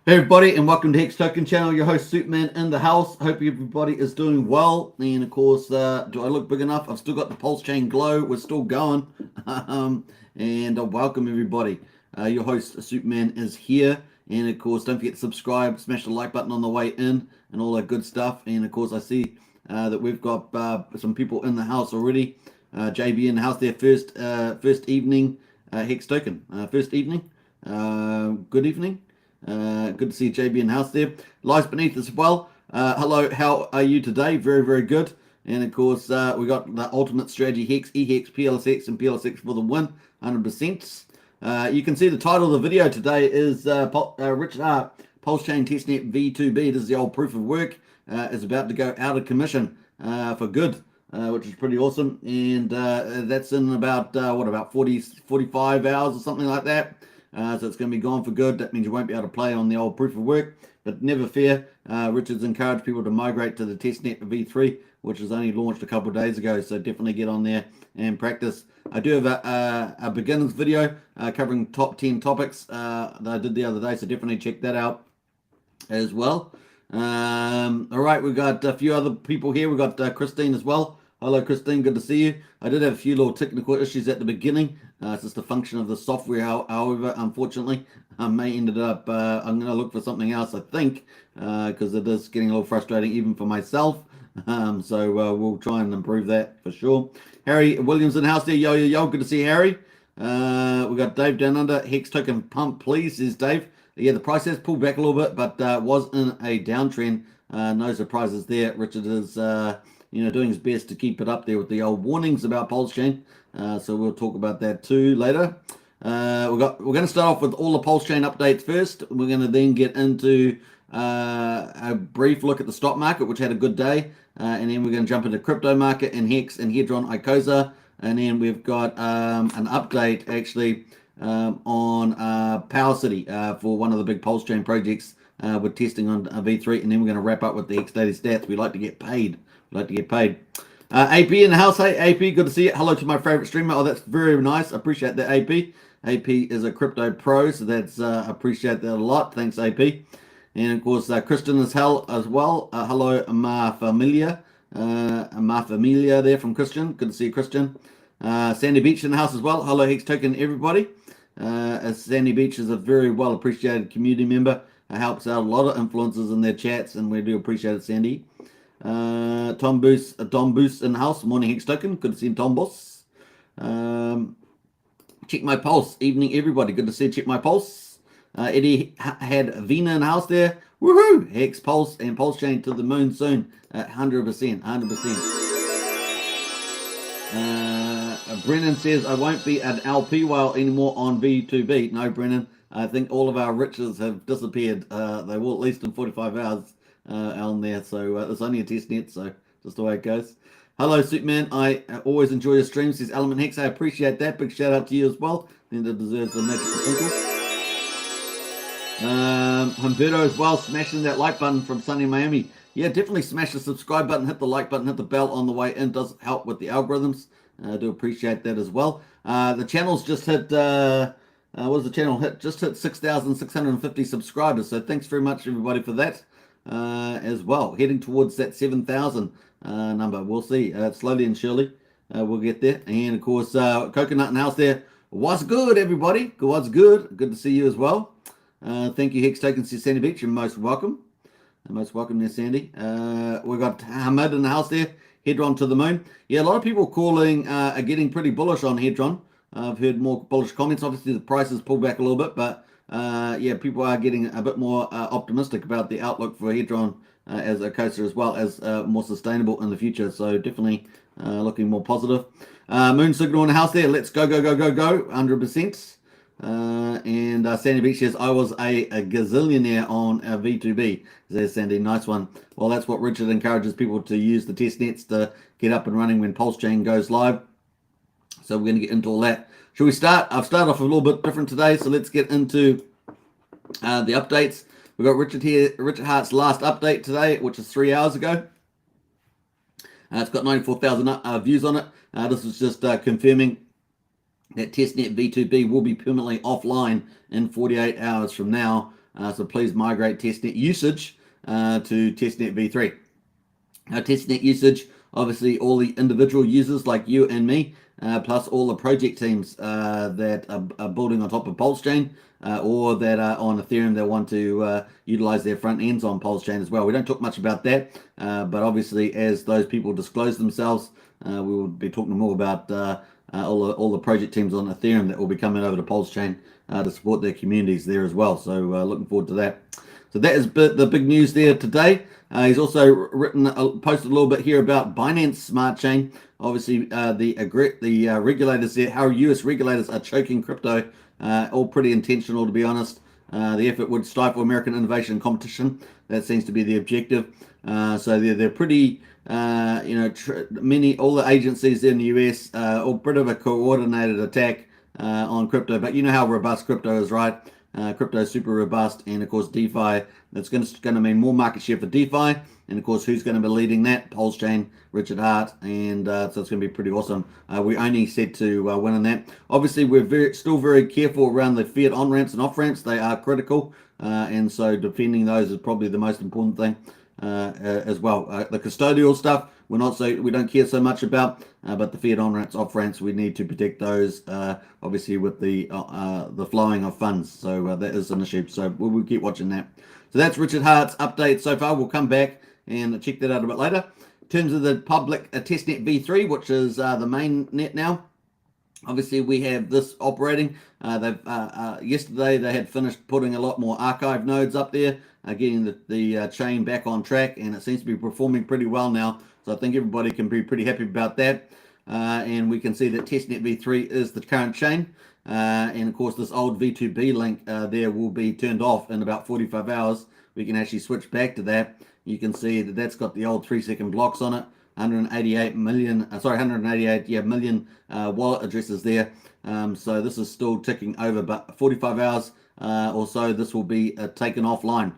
Hey everybody, and welcome to Hex Token Channel. Your host Superman in the house. Hope everybody is doing well. And of course, do I look big enough? I've still got the pulse chain glow. We're still going. And welcome everybody. Your host Superman is here. And of course, don't forget to subscribe, smash the like button on the way in, and all that good stuff. And of course, I see that we've got some people in the house already. JB in the house there. First evening Hex Token. First evening. Good evening. Good to see JB in the house there. Lies beneath as well. Hello, how are you today? Very, very good. And of course, we got the ultimate strategy Hex, EHEX, PLSX, and PLSX for the win, 100%. You can see the title of the video today is Richard Hart, PULSECHAIN Testnet V2B. This is the old proof of work. Is about to go out of commission for good, which is pretty awesome. And that's in about, about 45 hours or something like that. So it's going to be gone for good. That means you won't be able to play on the old proof of work. But never fear, Richard's encouraged people to migrate to the Testnet V3, which was only launched a couple of days ago. So definitely get on there and practice. I do have a beginners video covering top 10 topics that I did the other day. So definitely check that out as well. All right, we've got a few other people here. We've got Christine as well. Hello, Christine. Good to see you. I did have a few little technical issues at the beginning. It's just a function of the software. However, unfortunately, I may ended up. I'm going to look for something else, I think, because it is getting a little frustrating even for myself. So we'll try and improve that for sure. Harry Williams in the house there. Yo, yo, yo. Good to see Harry. We got Dave down under. Hex Token pump, please, says Dave. Yeah, the price has pulled back a little bit, but was in a downtrend. No surprises there. Richard is. Doing his best to keep it up there with the old warnings about PULSECHAIN. So we'll talk about that too later. We're going to start off with all the PULSECHAIN updates first. We're going to then get into a brief look at the stock market, which had a good day. And then we're going to jump into crypto market and Hex and Hedron ICOSA. And then we've got an update actually on Power City for one of the big PULSECHAIN projects with testing on V3. And then we're going to wrap up with the Hex Daily Stats. We like to get paid. AP in the house. Hey AP, good to see you. Hello to my favorite streamer. Oh, that's very nice. Appreciate that, AP. AP is a crypto pro, so that's appreciate that a lot. Thanks, AP. And of course, Kristen is as well. Hello, Familia there from Christian. Good to see you, Christian. Sandy Beach in the house as well. Hello, Hex Token, everybody. Sandy Beach is a very well appreciated community member. Helps out a lot of influencers in their chats, and we do appreciate it, Sandy. Tom Boost in the house. Morning, Hex Token. Good to see you, Tom Boss. Check my pulse. Evening, everybody. Good to see you. Check my pulse. Eddie had Vina in the house there. Woohoo! Hex Pulse and PULSECHAIN to the moon soon. 100%. 100%. Brennan says, I won't be an LP whale anymore on V2B. No, Brennan. I think all of our riches have disappeared. They will at least in 45 hours. On there, so it's only a test net, so just the way it goes. Hello, Superman. I always enjoy your streams, says Element Hex. I appreciate that. Big shout out to you as well. Then it deserves a magical twinkle. Humberto as well, smashing that like button from sunny Miami. Yeah, definitely smash the subscribe button, hit the like button, hit the bell on the way in. Does help with the algorithms. I do appreciate that as well. The channel's just hit. What does the channel hit? Just hit 6,650 subscribers. So thanks very much, everybody, for that. As well, heading towards that 7,000 number. We'll see. Slowly and surely we'll get there. And of course, Coconut in the house there. What's good, everybody? What's good? Good to see you as well. Thank you, Hex Token, Sandy Beach. You're most welcome. Most welcome there, Sandy. We've got Hamid in the house there. Hedron to the moon. Yeah, a lot of people are getting pretty bullish on Hedron. I've heard more bullish comments. Obviously, the price has pulled back a little bit, but yeah, people are getting a bit more optimistic about the outlook for Hedron as a coaster, as well as more sustainable in the future. So definitely looking more positive. Moon Signal in the house there. Let's go, 100%. And Sandy Beach says, I was a gazillionaire on V2B. There's Sandy, nice one. Well, that's what Richard encourages people to use the test nets to get up and running when PULSECHAIN goes live. So we're going to get into all that. Should we start? I've started off a little bit different today, so let's get into the updates. We've got Richard here, Richard Hart's last update today, which is 3 hours ago. It's got 94,000 views on it. This is just confirming that Testnet V2B will be permanently offline in 48 hours from now. So please migrate testnet usage to testnet v3. Now, testnet usage, obviously all the individual users like you and me, plus all the project teams that are building on top of PulseChain, or that are on Ethereum that want to utilize their front ends on PulseChain as well. We don't talk much about that, but obviously as those people disclose themselves, we will be talking more about all the project teams on Ethereum that will be coming over to PulseChain to support their communities there as well. So looking forward to that. So that is the big news there today. He's also posted a little bit here about Binance Smart Chain. Obviously, the regulators there, how US regulators are choking crypto, all pretty intentional, to be honest. The effort would stifle American innovation and competition. That seems to be the objective. So they're pretty, all the agencies in the US, all bit of a coordinated attack on crypto. But you know how robust crypto is, right? Crypto is super robust, and of course DeFi, that's going to mean more market share for DeFi, and of course who's going to be leading that? PulseChain, Richard Hart, and so it's going to be pretty awesome. We only set to win in that. Obviously we're still very careful around the fiat on-ramps and off-ramps. They are critical, and so defending those is probably the most important thing as well. The custodial stuff we don't care so much about, but the fiat on-ramps, off-ramps, we need to protect those, obviously with the flowing of funds. So that is an issue. So we'll keep watching that. So that's Richard Hart's update so far. We'll come back and check that out a bit later. In terms of the public testnet v3, which is the main net now, obviously we have this operating. Yesterday they had finished putting a lot more archive nodes up there, getting the chain back on track, and it seems to be performing pretty well now. So I think everybody can be pretty happy about that. And we can see that testnet v3 is the current chain. And of course this old V2B link there will be turned off in about 45 hours. We can actually switch back to that. You can see that that's got the old 3-second blocks on it. 188 million wallet addresses there. So this is still ticking over, but 45 hours or so this will be taken offline.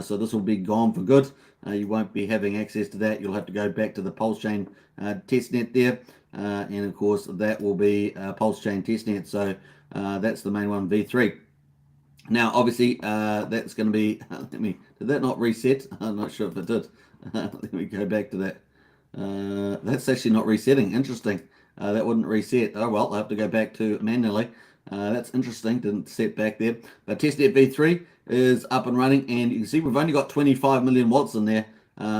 So this will be gone for good. You won't be having access to that. You'll have to go back to the PulseChain testnet there, and of course that will be PulseChain testnet. So that's the main one, v3. Now obviously that's going to be did that not reset? I'm not sure if it did. Let me go back to that. That's actually not resetting. Interesting. That wouldn't reset. Oh well, I'll have to go back to manually. That's interesting. Didn't set back there. But testnet v3 is up and running, and you can see we've only got 25 million wallets in there.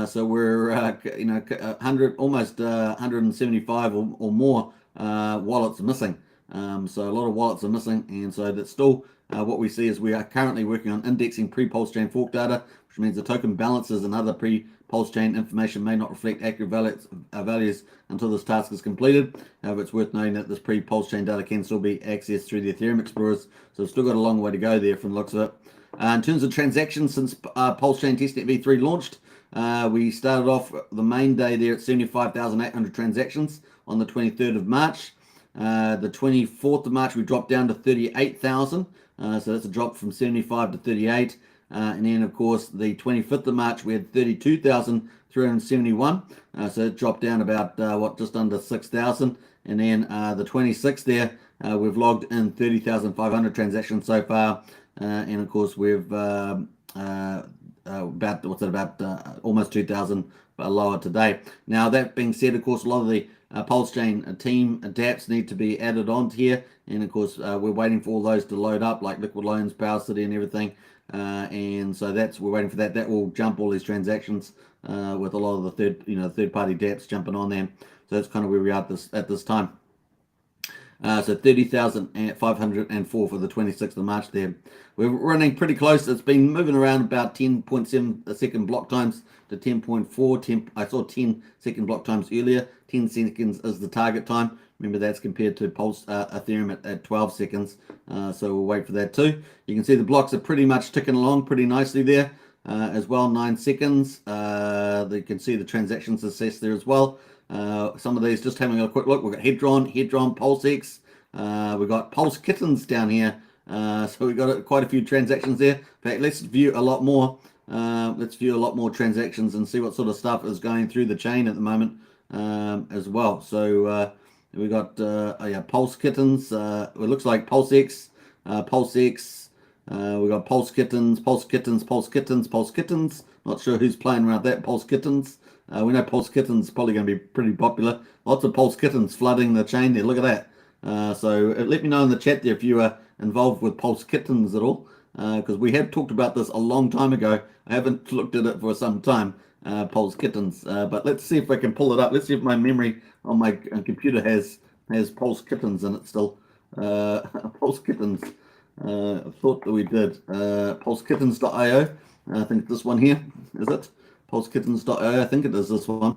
So we're 100, almost 175 or more wallets missing. So a lot of wallets are missing, and so that's still what we see is we are currently working on indexing pre-PulseChain fork data, which means the token balances and other pre-PulseChain information may not reflect accurate values until this task is completed. However, it's worth noting that this pre-PulseChain data can still be accessed through the Ethereum Explorers, so it's still got a long way to go there from the looks of it. In terms of transactions since PulseChain Testnet v3 launched, we started off the main day there at 75,800 transactions on the 23rd of March. The 24th of March we dropped down to 38,000, so that's a drop from 75 to 38. And then of course the 25th of March we had 32,371, so it dropped down about just under 6,000. And then the 26th there we've logged in 30,500 transactions so far, and of course we've almost 2,000 lower today. Now that being said, of course a lot of the PulseChain team dApps need to be added on here, and of course we're waiting for all those to load up, like Liquid Loans, Power City, and everything. And so we're waiting for that. That will jump all these transactions with a lot of the third-party dApps jumping on them. So that's kind of where we are at this time. So 30,504 for the 26th of March there. We're running pretty close. It's been moving around about 10.7 second block times to 10.4. I saw 10 second block times earlier. 10 seconds is the target time. Remember, that's compared to Ethereum at 12 seconds. So we'll wait for that too. You can see the blocks are pretty much ticking along pretty nicely there as well. 9 seconds. You can see the transaction success there as well. Some of these, just having a quick look, we've got Hedron, PulseX. We've got Pulse Kittens down here. So we've got quite a few transactions there. In fact, let's view a lot more. Let's view a lot more transactions and see what sort of stuff is going through the chain at the moment as well. So we got Pulse Kittens. It looks like PulseX, We got Pulse Kittens, Pulse Kittens, Pulse Kittens, Pulse Kittens. Not sure who's playing around that Pulse Kittens. We know Pulse Kittens is probably going to be pretty popular. Lots of Pulse Kittens flooding the chain there. Look at that. So let me know in the chat there if you are involved with Pulse Kittens at all, because we have talked about this a long time ago. I haven't looked at it for some time, Pulse Kittens. But let's see if I can pull it up. Let's see if my memory on my computer has Pulse Kittens in it still. Pulse Kittens. I thought that we did. PulseKittens.io. I think this one here, is it? PulseKittens.io. I think it is this one.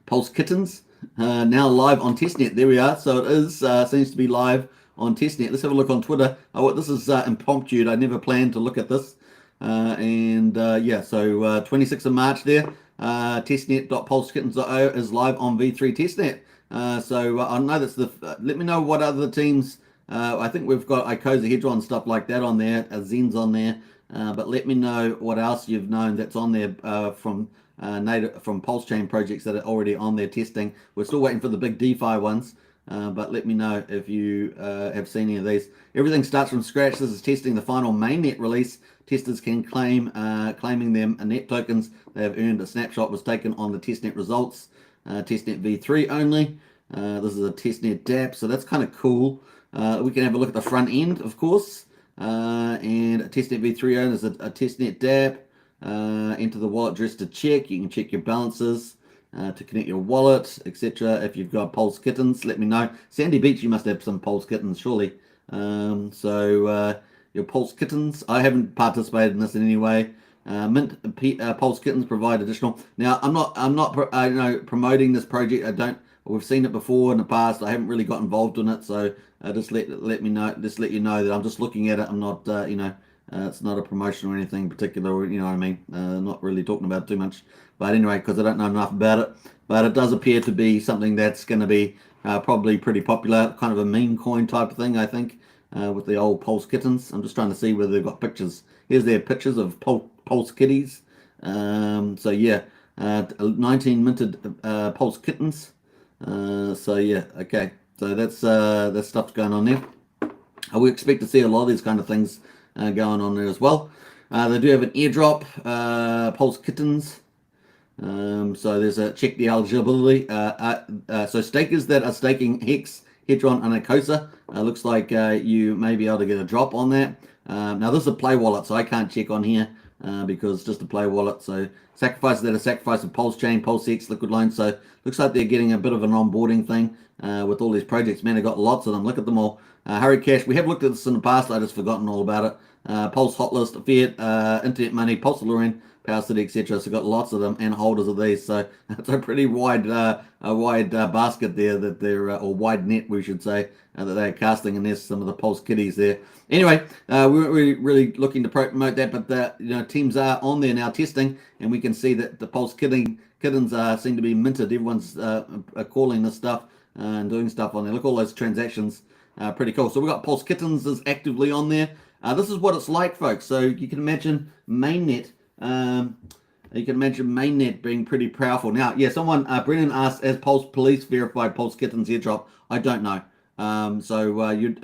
Pulse Kittens. Now live on Testnet. There we are. So it is, seems to be live on Testnet. Let's have a look on Twitter. Oh, this is impromptu. I never planned to look at this. Yeah, so 26th of March there. Testnet.pulsekittens.io is live on V3 Testnet. So I know that's the. Let me know what other teams. I think we've got icosahedron stuff like that on there. Zen's on there. But let me know what else you've known that's on there from Pulse Chain projects that are already on there testing. We're still waiting for the big DeFi ones. But let me know if you have seen any of these. Everything starts from scratch. This is testing the final mainnet release. Testers can claiming them net tokens they have earned. A snapshot was taken on the testnet results. Testnet V3 only. This is a testnet dApp, so that's kind of cool. We can have a look at the front end, of course. And a testnet V3 only is a testnet dApp. Enter the wallet address to check. You can check your balances. To connect your wallet, etc. If you've got Pulse Kittens, let me know. Sandy Beach, you must have some Pulse Kittens, surely. Your Pulse Kittens, I haven't participated in this in any way. Mint Pulse Kittens provide additional. Now, I'm not promoting this project. I don't. We've seen it before in the past. I haven't really got involved in it, so just let me know. Just let you know that I'm just looking at it. I'm not, it's not a promotion or anything particular. You know what I mean? Not really talking about it too much. But anyway, because I don't know enough about it. But it does appear to be something that's going to be probably pretty popular, kind of a meme coin type of thing, I think, with the old Pulse Kittens. I'm just trying to see whether they've got pictures. Here's their pictures of Pulse Kitties. So yeah, 19 minted Pulse Kittens. So yeah, okay. So that's that stuff's going on there. We expect to see a lot of these kind of things going on there as well. They do have an airdrop, Pulse Kittens. So there's a check the eligibility. So stakers that are staking Hex, Hedron, and Icosa, looks like you may be able to get a drop on that. Now this is a play wallet, so I can't check on here because it's just a play wallet. So sacrifices that are sacrificed of Pulse Chain, PulseX, Liquid Loan. So looks like they're getting a bit of an onboarding thing with all these projects. Man, they've got lots of them. Look at them all. Hurry Cash, we have looked at this in the past. I just forgotten all about it. Pulse Hotlist, Fiat, Internet Money, Pulse Lorraine, Power City, etc. So got lots of them and holders of these. So it's a pretty wide basket there that they're, or wide net we should say, that they're casting. And there's some of the Pulse Kitties there. Anyway, we weren't really looking to promote that, but the teams are on there now testing, and we can see that the Pulse Kittens seem to be minted. Everyone's calling this stuff and doing stuff on there. Look, all those transactions, pretty cool. So we've got Pulse Kittens is actively on there. This is what it's like, folks. So you can imagine mainnet. You can imagine mainnet being pretty powerful. Now, yeah, someone, Brennan asked, as Pulse Police verified Pulse Kittens airdrop? I don't know.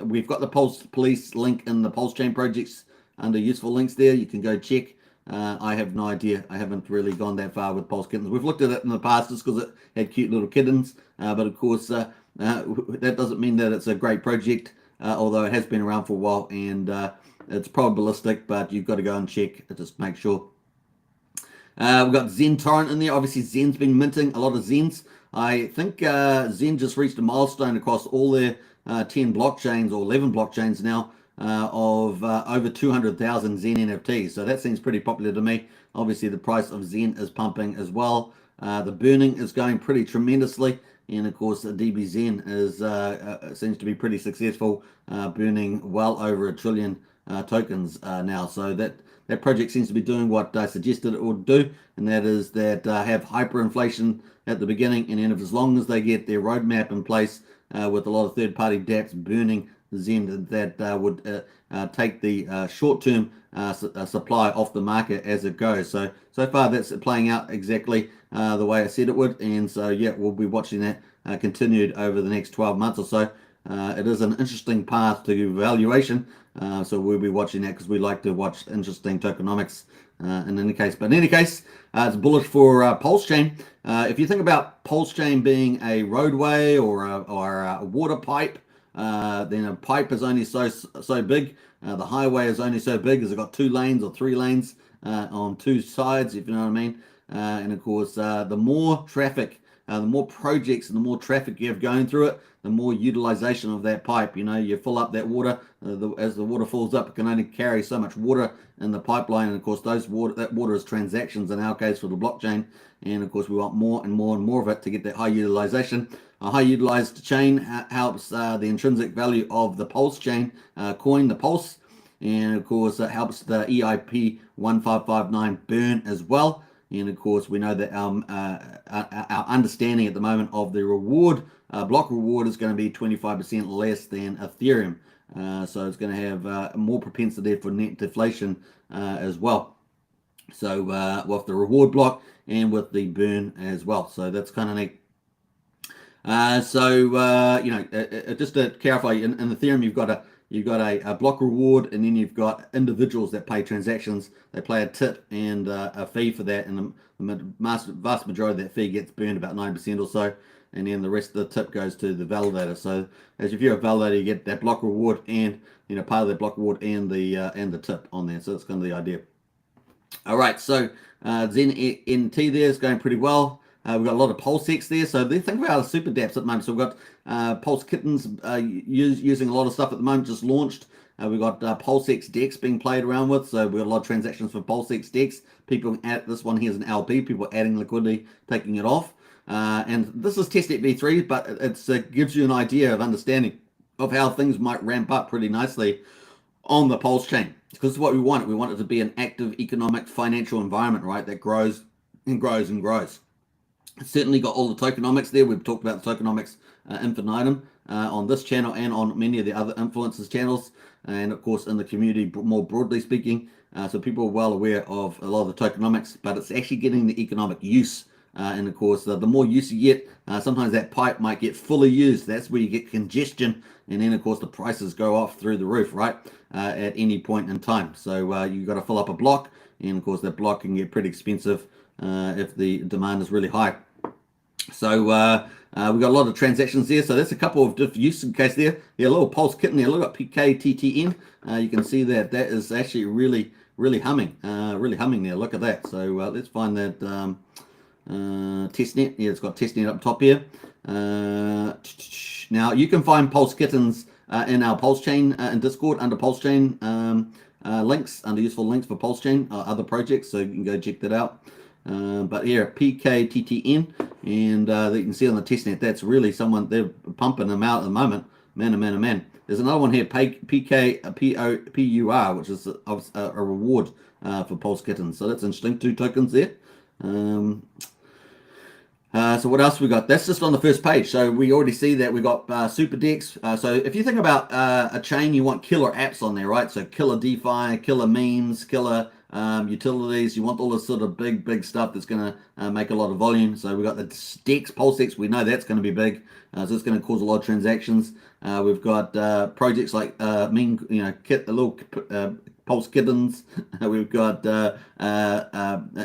We've got the Pulse Police link in the Pulse Chain projects under useful links there. You can go check. I have no idea. I haven't really gone that far with Pulse Kittens. We've looked at it in the past just because it had cute little kittens. But of course, that doesn't mean that it's a great project, although it has been around for a while, and it's probabilistic, but you've got to go and check to just make sure. We've got Zen Torrent in there. Obviously, Zen's been minting a lot of Zens. I think Zen just reached a milestone across all their 10 blockchains or 11 blockchains now of over 200,000 Zen NFTs. So that seems pretty popular to me. Obviously, the price of Zen is pumping as well. The burning is going pretty tremendously. And of course, DB Zen is seems to be pretty successful, burning well over 1 trillion tokens now. So that project seems to be doing what I suggested it would do, and that is that have hyperinflation at the beginning, and then if, as long as they get their roadmap in place with a lot of third-party dApps burning Zen, that would take the short-term supply off the market as it goes. So far that's playing out exactly the way I said it would, and so yeah, we'll be watching that continued over the next 12 months or so. it is an interesting path to valuation. So we'll be watching that because we like to watch interesting tokenomics in any case. But in any case, it's bullish for PulseChain. If you think about PulseChain being a roadway or a water pipe, then a pipe is only so big. The highway is only so big as it got 2 lanes or 3 lanes on 2 sides, if you know what I mean. And of course, the more traffic, the more projects and the more traffic you have going through it, the more utilization of that pipe. You know, you fill up that water, as the water fills up, it can only carry so much water in the pipeline. And of course, that water is transactions in our case for the blockchain. And of course, we want more and more and more of it to get that high utilization. A high utilized chain helps the intrinsic value of the Pulse chain coin, the Pulse. And of course, it helps the EIP 1559 burn as well. And of course, we know that our understanding at the moment of the reward, block reward, is going to be 25% less than Ethereum. So it's going to have more propensity for net deflation as well. So with the reward block and with the burn as well. So that's kind of neat. You know, just to clarify, in Ethereum, you've got a block reward, and then you've got individuals that pay transactions. They pay a tip and a fee for that, and the vast majority of that fee gets burned, about 9% or so, and then the rest of the tip goes to the validator. So as if you're a validator, you get that block reward and, you know, part of that block reward and the tip on there. So that's kind of the idea. All right, so Zen NT there is going pretty well. We've got a lot of PulseX there, so think about our super dApps at the moment. So we've got Pulse Kittens using a lot of stuff at the moment, just launched. We've got PulseX DEX being played around with, so we've got a lot of transactions for PulseX DEX. People at this one here is an LP, people adding liquidity, taking it off. And this is Testnet V3, but it gives you an idea of understanding of how things might ramp up pretty nicely on the Pulse chain. Because it's what we want. We want it to be an active economic financial environment, right, that grows and grows and grows. It's certainly got all the tokenomics there. We've talked about the tokenomics infinitum on this channel and on many of the other influencers channels, and of course in the community more broadly speaking. So people are well aware of a lot of the tokenomics, but it's actually getting the economic use. And of course, the more use you get, sometimes that pipe might get fully used. That's where you get congestion, and then of course the prices go off through the roof, right, at any point in time. So you've got to fill up a block, and of course that block can get pretty expensive if the demand is really high. So we've got a lot of transactions there. So that's a couple of different use case there. Yeah, a little Pulse Kitten there. Look at PKTTN. You can see that is actually really humming there. Look at that. So let's find that testnet. Yeah, it's got testnet up top here. Now you can find Pulse Kittens in our Pulse chain in Discord under Pulse chain links, under useful links for Pulse chain, other projects. So you can go check that out. But here, PKTTN, and you can see on the testnet, that's really someone, they're pumping them out at the moment. Man, oh man, oh man. There's another one here, PUR, which is a reward for Pulse Kittens. So that's interesting, 2 tokens there. So what else we got? That's just on the first page. So we already see that we got super DEX. So if you think about a chain, you want killer apps on there, right? So killer DeFi, killer memes, killer utilities. You want all this sort of big stuff that's going to make a lot of volume. So we've got the DEX, PulseX. We know that's going to be big. So it's going to cause a lot of transactions. We've got projects like little Pulse Kittens. We've got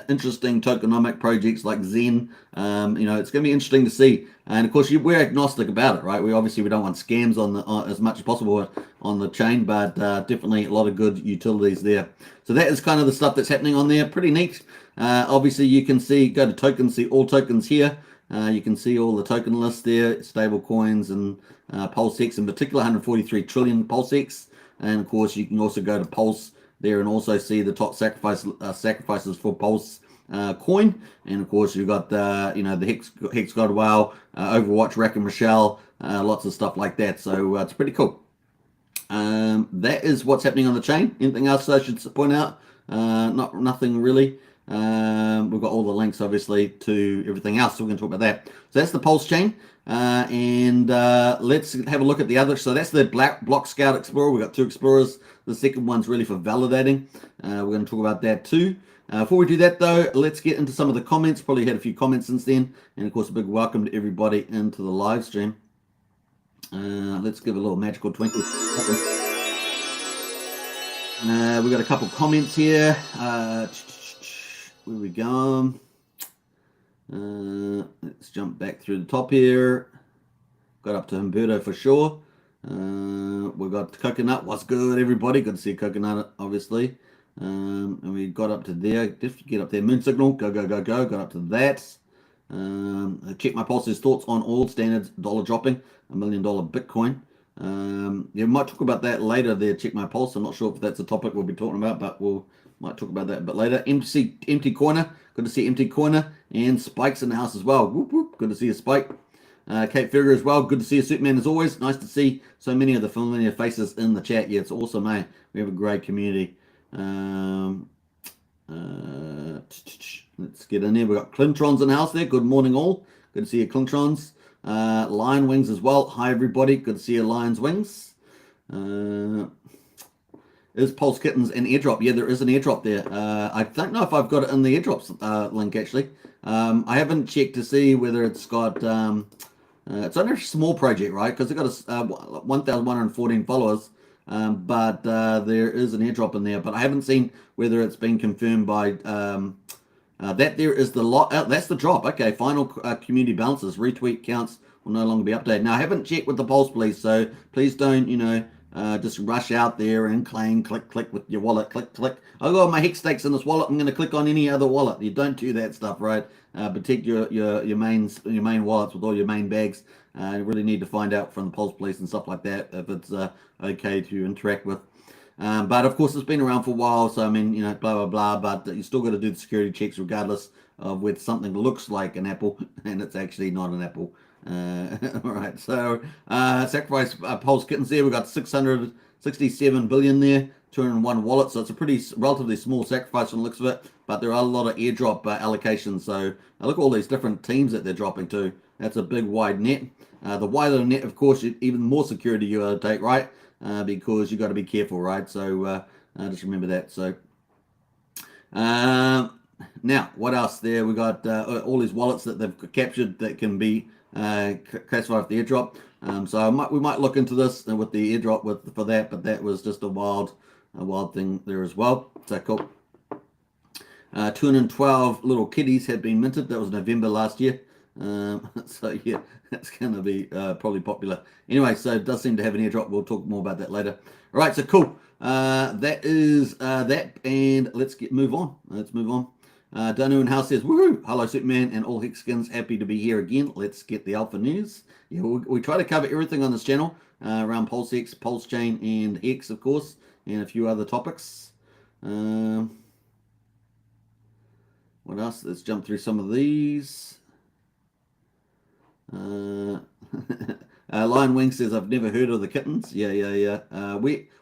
interesting tokenomic projects like Zen. It's going to be interesting to see. And of course, we're agnostic about it, right? We don't want scams on as much as possible on the chain, but definitely a lot of good utilities there. So that is kind of the stuff that's happening on there. Pretty neat. Obviously, you can go to tokens, see all tokens here. You can see all the token lists there, stable coins and PulseX in particular, 143 trillion PulseX. And of course, you can also go to Pulse there and also see the top sacrifices for Pulse coin. And of course, you've got the Hex God Wow, Overwatch, Rack and Rochelle, lots of stuff like that. So it's pretty cool. That is what's happening on the chain. Anything else I should point out? Nothing really. We've got all the links obviously to everything else, so we're going to talk about that. So that's the Pulse chain, and let's have a look at the other. So that's the Block Scout Explorer. We've got 2 explorers. The second one's really for validating. We're going to talk about that too. Before we do that though, let's get into some of the comments. Probably had a few comments since then, and of course a big welcome to everybody into the live stream. Let's give a little magical twinkle. We got a couple comments here. Where we go? Let's jump back through the top here. Got up to Humberto for sure. We got Coconut. What's good, everybody? Good to see Coconut, obviously. And we got up to there. Just get up there. Moon Signal. Go, go, go, go. Got up to that. Check my pulse's thoughts on all standards dollar dropping. $1 million Bitcoin. Yeah, we might talk about that later there. Check my pulse. I'm not sure if that's a topic we'll be talking about, but might talk about that a bit later. Empty Corner. Good to see Empty Corner. And Spike's in the house as well. Whoop, whoop. Good to see a Spike. Kate Ferger as well. Good to see a Superman as always. Nice to see so many of the familiar faces in the chat. Yeah, it's awesome, eh? We have a great community. Let's get in there. We've got Clintrons in the house there. Good morning, all. Good to see you, Clintrons. Lion Wings as well. Hi, everybody. Good to see you, Lion's Wings. Is Pulse Kittens an airdrop? Yeah, there is an airdrop there. I don't know if I've got it in the airdrops link, actually. I haven't checked to see whether it's got... it's only a small project, right? Because they've got 1,114 followers. But there is an airdrop in there. But I haven't seen whether it's been confirmed by... that there is the lot. That's the drop. Okay, final community balances. Retweet counts will no longer be updated. Now, I haven't checked with the Pulse, please. So please don't, just rush out there and claim, click with your wallet, click. I got my Hex stakes in this wallet. I'm going to click on any other wallet. You don't do that stuff, right? Protect your main wallets with all your main bags. You really need to find out from the Pulse police and stuff like that if it's okay to interact with. But of course, it's been around for a while, so I mean, blah blah blah. But you still got to do the security checks regardless of whether something looks like an apple and it's actually not an apple. All right, so sacrifice Pulse Kittens there. We got 667 billion there, 201 wallets. So it's a pretty relatively small sacrifice from the looks of it. But there are a lot of airdrop allocations. So look at all these different teams that they're dropping to. That's a big wide net. The wider the net, of course, even more security you got to take, right? Because you got to be careful, right? So just remember that. So now, what else there? We got all these wallets that they've captured that can be classified with the airdrop. So we might look into this with the airdrop for that, but that was just a wild thing there as well. So cool. 212 little kitties had been minted. That was November last year. So yeah, that's going to be probably popular. Anyway, so it does seem to have an airdrop. We'll talk more about that later. All right, so cool. That is that, and let's move on. Danu in house says, woohoo! Hello, Superman and all Hex skins. Happy to be here again. Let's get the alpha news. Yeah, we try to cover everything on this channel around PulseX, Pulse Chain, and Hex, of course, and a few other topics. What else? Let's jump through some of these. Lion Wing says, I've never heard of the kittens. Yeah.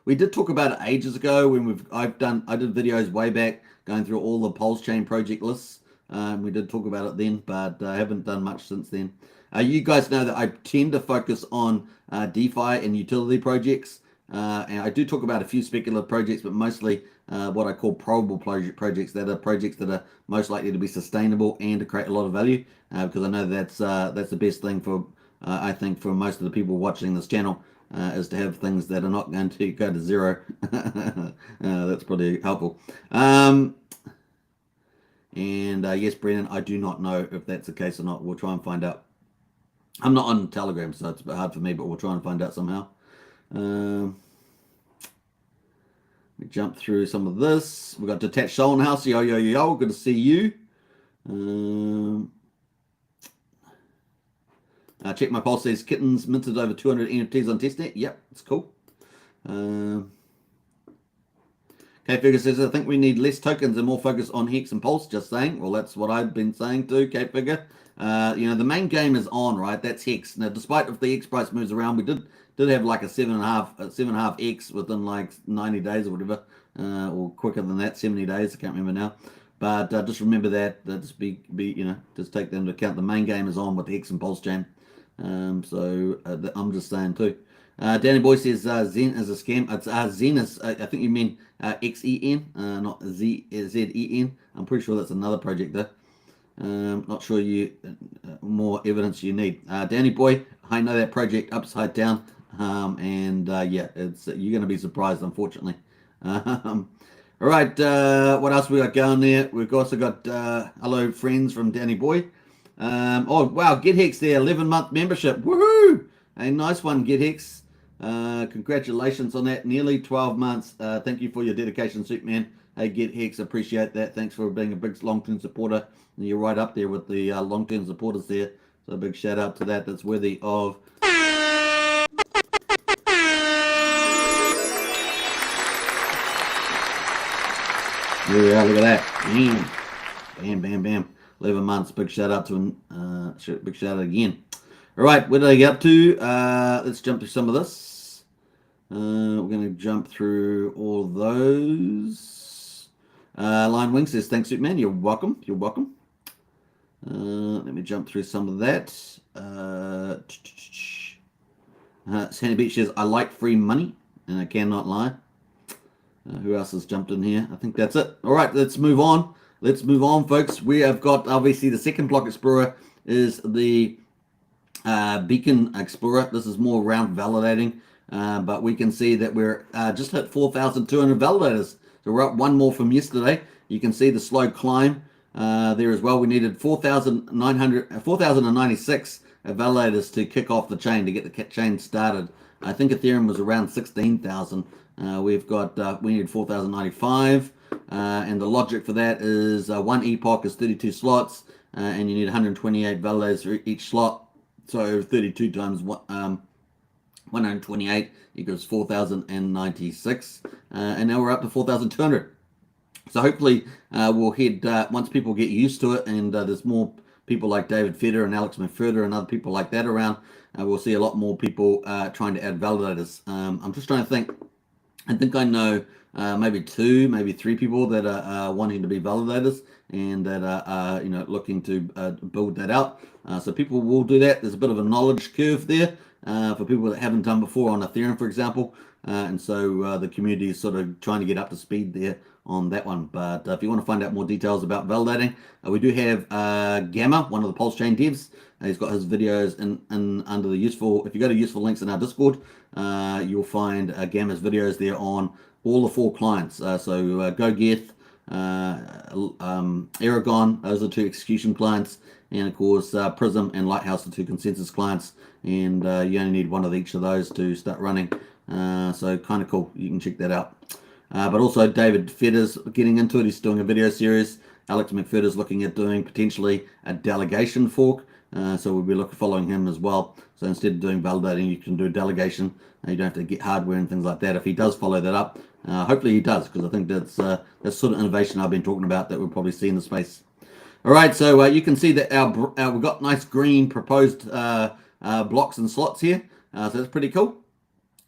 We did talk about it ages ago when I did videos way back going through all the Pulse Chain project lists. We did talk about it then, but I haven't done much since then. You guys know that I tend to focus on DeFi and utility projects. And I do talk about a few speculative projects, but mostly what I call probable projects, that are projects that are most likely to be sustainable and to create a lot of value, because I know that's the best thing for I think for most of the people watching this channel is to have things that are not going to go to zero. That's pretty helpful. And yes, Brennan, I do not know if that's the case or not. We'll try and find out. I'm not on Telegram, so it's a bit hard for me, but we'll try and find out somehow. We jump through some of this. We got Detached Soul in the house. Yo. Good to see you. Check my pulse. Says kittens minted over 200 NFTs on testnet. Yep, it's cool. Kate Figure says, I think we need less tokens and more focus on Hex and Pulse. Just saying. Well, that's what I've been saying too, Kate Figure. The main game is on, right? That's Hex. Now, despite if the Hex price moves around, we did have like a 7.5 X within like 90 days or whatever, or quicker than that, 70 days. I can't remember now. But just remember that. Just just take that into account. The main game is on with the Hex and Pulse chain. So I'm just saying too. Danny Boy says Zen is a scam. It's Zen is, I think you mean XEN, not ZEN. I'm pretty sure that's another project there. Not sure more evidence you need. Danny Boy, I know that project upside down, and yeah, it's you're going to be surprised, unfortunately. All right, what else we got going there? We've also got hello friends from Danny Boy. Oh wow, GetHex there, 11-month membership. Woohoo! A nice one, GetHex. Congratulations on that. Nearly 12 months. Thank you for your dedication, Superman. Hey, GetHex, appreciate that. Thanks for being a big long-term supporter. And you're right up there with the long-term supporters there. So a big shout out to that. That's worthy of. Yeah, look at that. Bam. Bam, bam, bam. 11 months. Big shout out to him. Big shout out again. All right, where did I get up to? Let's jump through some of this. We're going to jump through all those. Lion Wing says, thanks, Superman. You're welcome. You're welcome. Let me jump through some of that. Sandy Beach says, I like free money, and I cannot lie. Who else has jumped in here? I think that's it. All right, let's move on. Let's move on, folks. We have got, obviously, the second block explorer is the Beacon Explorer. This is more around validating, but we can see that we're just hit 4,200 validators. So we're up one more from yesterday. You can see the slow climb there as well. We needed 4,096 validators to kick off the chain, to get the chain started. I think Ethereum was around 16,000. We've got, we need 4,095. And the logic for that is one epoch is 32 slots, and you need 128 validators for each slot. So 32 times 128 equals 4,096. And now we're up to 4,200. So hopefully we'll head, once people get used to it, and there's more people like David Feder and Alex McFurter and other people like that around, we'll see a lot more people trying to add validators. I'm just trying to think. I think I know maybe 2, maybe 3 people that are wanting to be validators, and that are looking to build that out. So people will do that. There's a bit of a knowledge curve there for people that haven't done before on Ethereum, for example. And so the community is sort of trying to get up to speed there on that one. But if you want to find out more details about validating, we do have Gamma, one of the PulseChain devs. He's got his videos in under the useful. If you go to useful links in our Discord, you'll find Gamma's videos there on all the 4 clients. So GoGeth, Aragon, those are 2 execution clients, and of course Prism and Lighthouse are 2 consensus clients. And you only need one of each of those to start running. So kind of cool. You can check that out. But also David Feder's getting into it. He's doing a video series. Alex McFurter's looking at doing potentially a delegation fork. So we'll be following him as well. So instead of doing validating, you can do delegation. You don't have to get hardware and things like that. If he does follow that up, hopefully he does, because I think that's sort of innovation I've been talking about that we'll probably see in the space. All right, so you can see that we've got nice green proposed blocks and slots here. So that's pretty cool.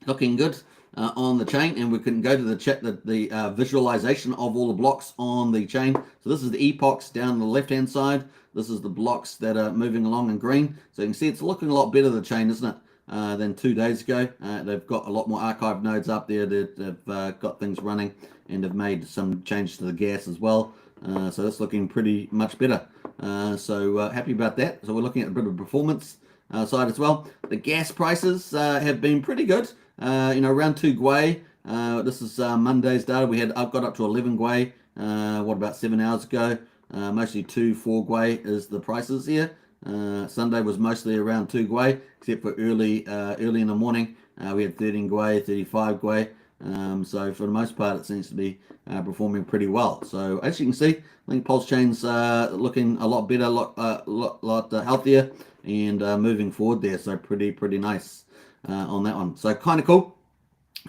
Looking good on the chain, and we can go to the visualization of all the blocks on the chain. So this is the epochs down the left-hand side. This is the blocks that are moving along in green. So you can see it's looking a lot better, the chain, isn't it, than 2 days ago. They've got a lot more archive nodes up there that have got things running, and have made some changes to the gas as well. So that's looking pretty much better. So happy about that. So we're looking at a bit of performance side as well. The gas prices have been pretty good. Around 2 Gwei. This is Monday's data. I've got up to 11 Gwei. About 7 hours ago? Mostly 4 Gwei is the prices here. Sunday was mostly around 2 Gwei, except for early in the morning. We had 13 Gwei, 35 Gwei. So for the most part, it seems to be performing pretty well. So as you can see, I think PulseChain's looking a lot better, a lot healthier, and moving forward there. So pretty nice on that one. So kind of cool.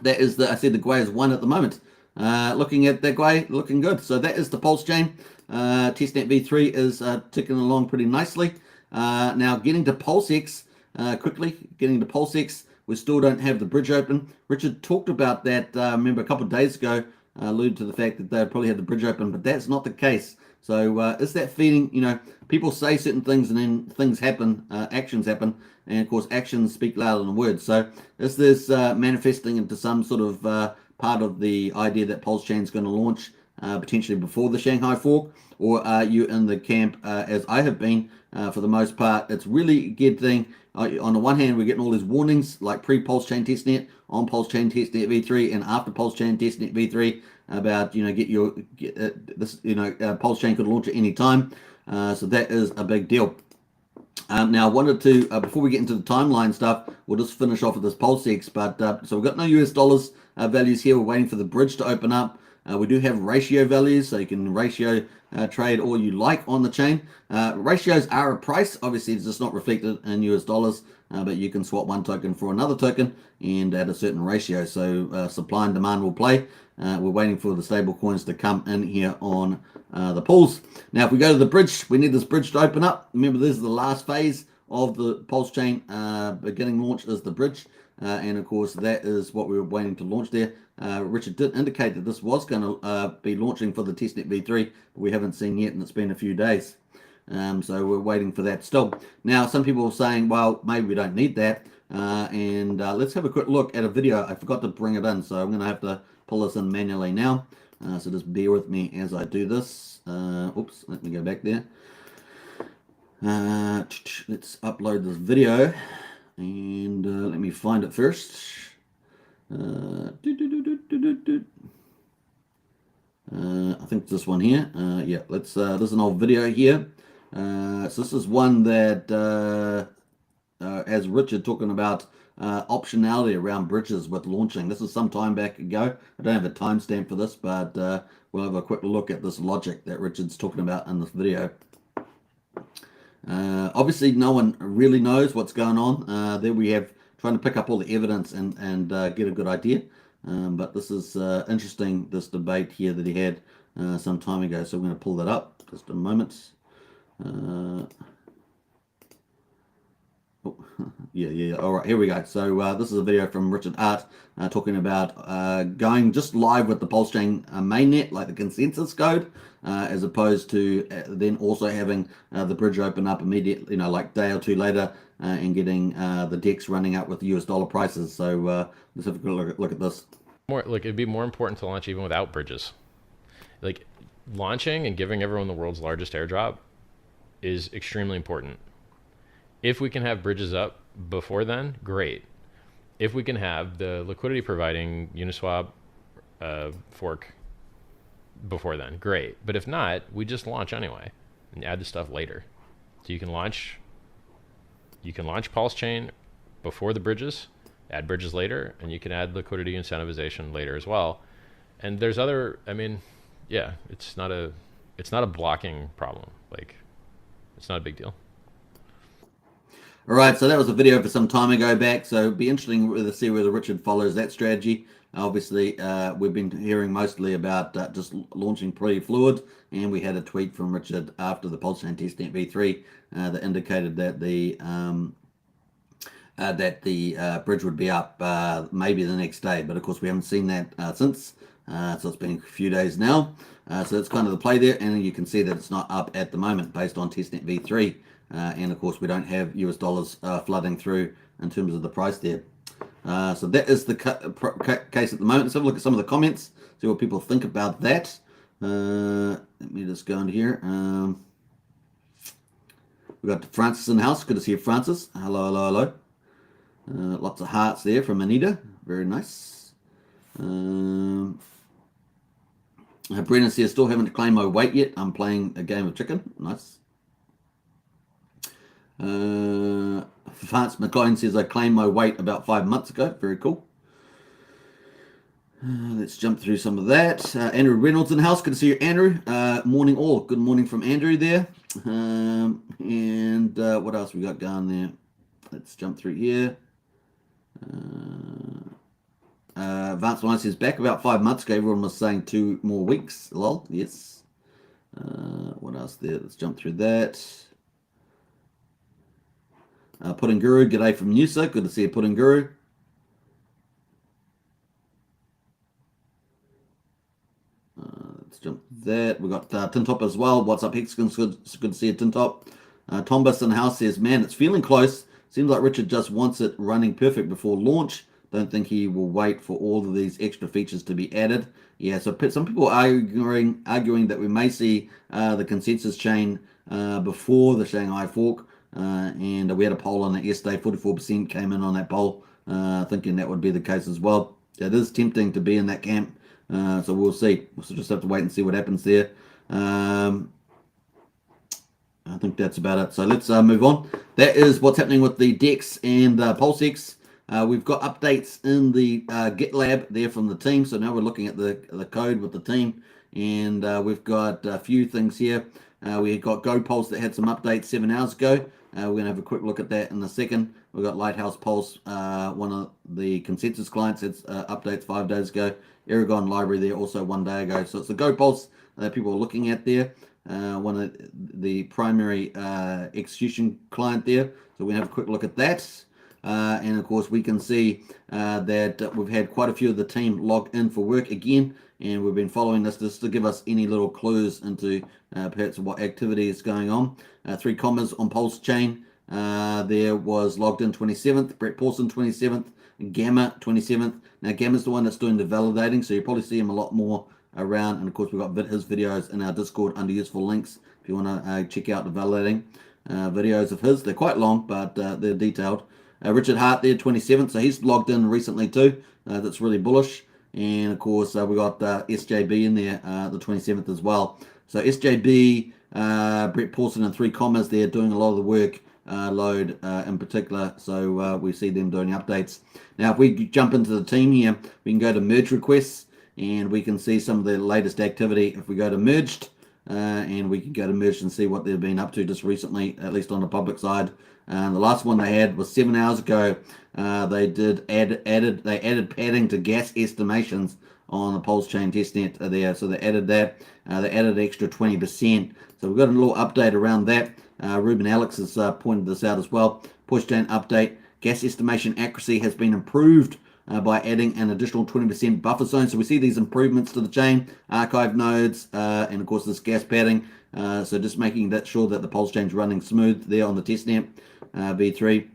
That is I said the Gwei is 1 at the moment. Looking at that Gwei, looking good. So that is the PulseChain. Testnet V3 is ticking along pretty nicely. Now getting to PulseX, quickly getting to PulseX, we still don't have the bridge open. Richard talked about that, remember a couple of days ago, alluded to the fact that they probably had the bridge open, but that's not the case. So is that feeling, people say certain things and then things happen, actions happen, and of course actions speak louder than words. So is this manifesting into some sort of part of the idea that PulseChain is going to launch potentially before the Shanghai fork, or are you in the camp, as I have been, for the most part. It's really getting, on the one hand, we're getting all these warnings like pre-PulseChain Testnet, on PulseChain Testnet V3, and after PulseChain Testnet V3 about, PulseChain could launch at any time. So that is a big deal. Now, I wanted to, before we get into the timeline stuff, we'll just finish off with this PulseX. But so we've got no US dollars values here. We're waiting for the bridge to open up. We do have ratio values, so you can ratio trade all you like on the chain. Ratios are a price. Obviously, it's just not reflected in US dollars, but you can swap one token for another token and at a certain ratio. So supply and demand will play. We're waiting for the stable coins to come in here on the pools. Now, if we go to the bridge, we need this bridge to open up. Remember, this is the last phase of the PulseChain beginning launch is the bridge. And of course, that is what we were waiting to launch there. Richard did indicate that this was going to be launching for the Testnet V3, but we haven't seen yet, and it's been a few days. So we're waiting for that still. Now, some people are saying, well, maybe we don't need that. Let's have a quick look at a video. I forgot to bring it in, so I'm going to have to pull this in manually now. So just bear with me as I do this. Oops, let me go back there. Let's upload this video. And let me find it first. I think this one here. Yeah, let's. This is an old video here. So this is one that has Richard talking about optionality around bridges with launching. This is some time back ago. I don't have a timestamp for this, but we'll have a quick look at this logic that Richard's talking about in this video. Obviously, no one really knows what's going on. There we have trying to pick up all the evidence and get a good idea. But this is interesting, this debate here that he had some time ago. So I'm going to pull that up just a moment. Yeah. All right, here we go. So this is a video from Richard Hart talking about going just live with the PulseChain mainnet, like the consensus code, as opposed to then also having the bridge open up immediately, like day or two later, and getting the DEX running up with US dollar prices. So let's have a good look at this. It'd be more important to launch even without bridges. Like launching and giving everyone the world's largest airdrop is extremely important. If we can have bridges up before then, great. If we can have the liquidity providing Uniswap fork before then, great. But if not, we just launch anyway and add the stuff later. So you can launch PulseChain before the bridges, add bridges later, and you can add liquidity incentivization later as well. And there's other, yeah, it's not a blocking problem. Like, it's not a big deal. All right, so that was a video for some time ago back, so it'd be interesting to see whether Richard follows that strategy. Obviously, we've been hearing mostly about just launching pretty fluid, and we had a tweet from Richard after the PulseChain Testnet V3 that indicated that the bridge would be up maybe the next day, but of course we haven't seen that since. So it's been a few days now. So that's kind of the play there, and you can see that it's not up at the moment based on Testnet V3. And of course, we don't have US dollars flooding through in terms of the price there. So that is the case at the moment. Let's have a look at some of the comments, see what people think about that. Let me just go into here. We've got Francis in the house. Good to see you, Francis. Hello. Lots of hearts there from Anita. Very nice. Brennan says, still haven't claimed my weight yet. I'm playing a game of chicken. Nice. Vance McLean says, I claimed my weight about 5 months ago. Very cool. Let's jump through some of that. Andrew Reynolds in the house. Good to see you, Andrew. Morning all. Good morning from Andrew there. What else we got going there? Let's jump through here. Vance McLean says, back about 5 months ago, everyone was saying 2 more weeks. Lol. Yes. What else there? Let's jump through that. Pudding Guru, g'day from Noosa. Good to see you, Pudding Guru. Let's jump to that. We've got Tintop as well. What's up, Hex? Good to see you, Tintop. Tombus in the house says, man, it's feeling close. Seems like Richard just wants it running perfect before launch. Don't think he will wait for all of these extra features to be added. Yeah, so some people are arguing that we may see the consensus chain before the Shanghai fork, and we had a poll on it yesterday. 44% came in on that poll, thinking that would be the case as well. It is tempting to be in that camp, so we'll see. We'll just have to wait and see what happens there. I think that's about it. So let's move on. That is what's happening with the DEX and PulseX. We've got updates in the GitLab there from the team. So now we're looking at the code with the team, and we've got a few things here. We got GoPulse that had some updates 7 hours ago. We're going to have a quick look at that in a second. We've got Lighthouse Pulse, one of the consensus clients, had updates 5 days ago. Aragon Library there also 1 day ago. So it's the GoPulse that people are looking at there. One of the primary execution client there. So we're going to have a quick look at that. And of course, we can see that we've had quite a few of the team log in for work again. And we've been following this just to give us any little clues into perhaps what activity is going on. 3 commas on PulseChain. There was logged in 27th, Brett Paulson 27th, Gamma 27th. Now Gamma's the one that's doing the validating, so you probably see him a lot more around. And of course, we've got his videos in our Discord under useful links if you want to check out the validating videos of his. They're quite long, but they're detailed. Richard Hart there, 27th, so he's logged in recently too. That's really bullish. And of course, we got SJB in there, the 27th as well. So SJB, Brett Paulson and 3 commas there doing a lot of the work load in particular. So we see them doing updates. Now, if we jump into the team here, we can go to merge requests and we can see some of the latest activity. If we go to merged, and we can go to merged and see what they've been up to just recently, at least on the public side. The last one they had was 7 hours ago. They added padding to gas estimations on the PulseChain Testnet there. So they added that. They added an extra 20%. So we've got a little update around that. Ruben Alex has pointed this out as well. PulseChain update. Gas estimation accuracy has been improved by adding an additional 20% buffer zone. So we see these improvements to the chain, archive nodes, and of course this gas padding. So just making that sure that the PulseChain is running smooth there on the testnet V3.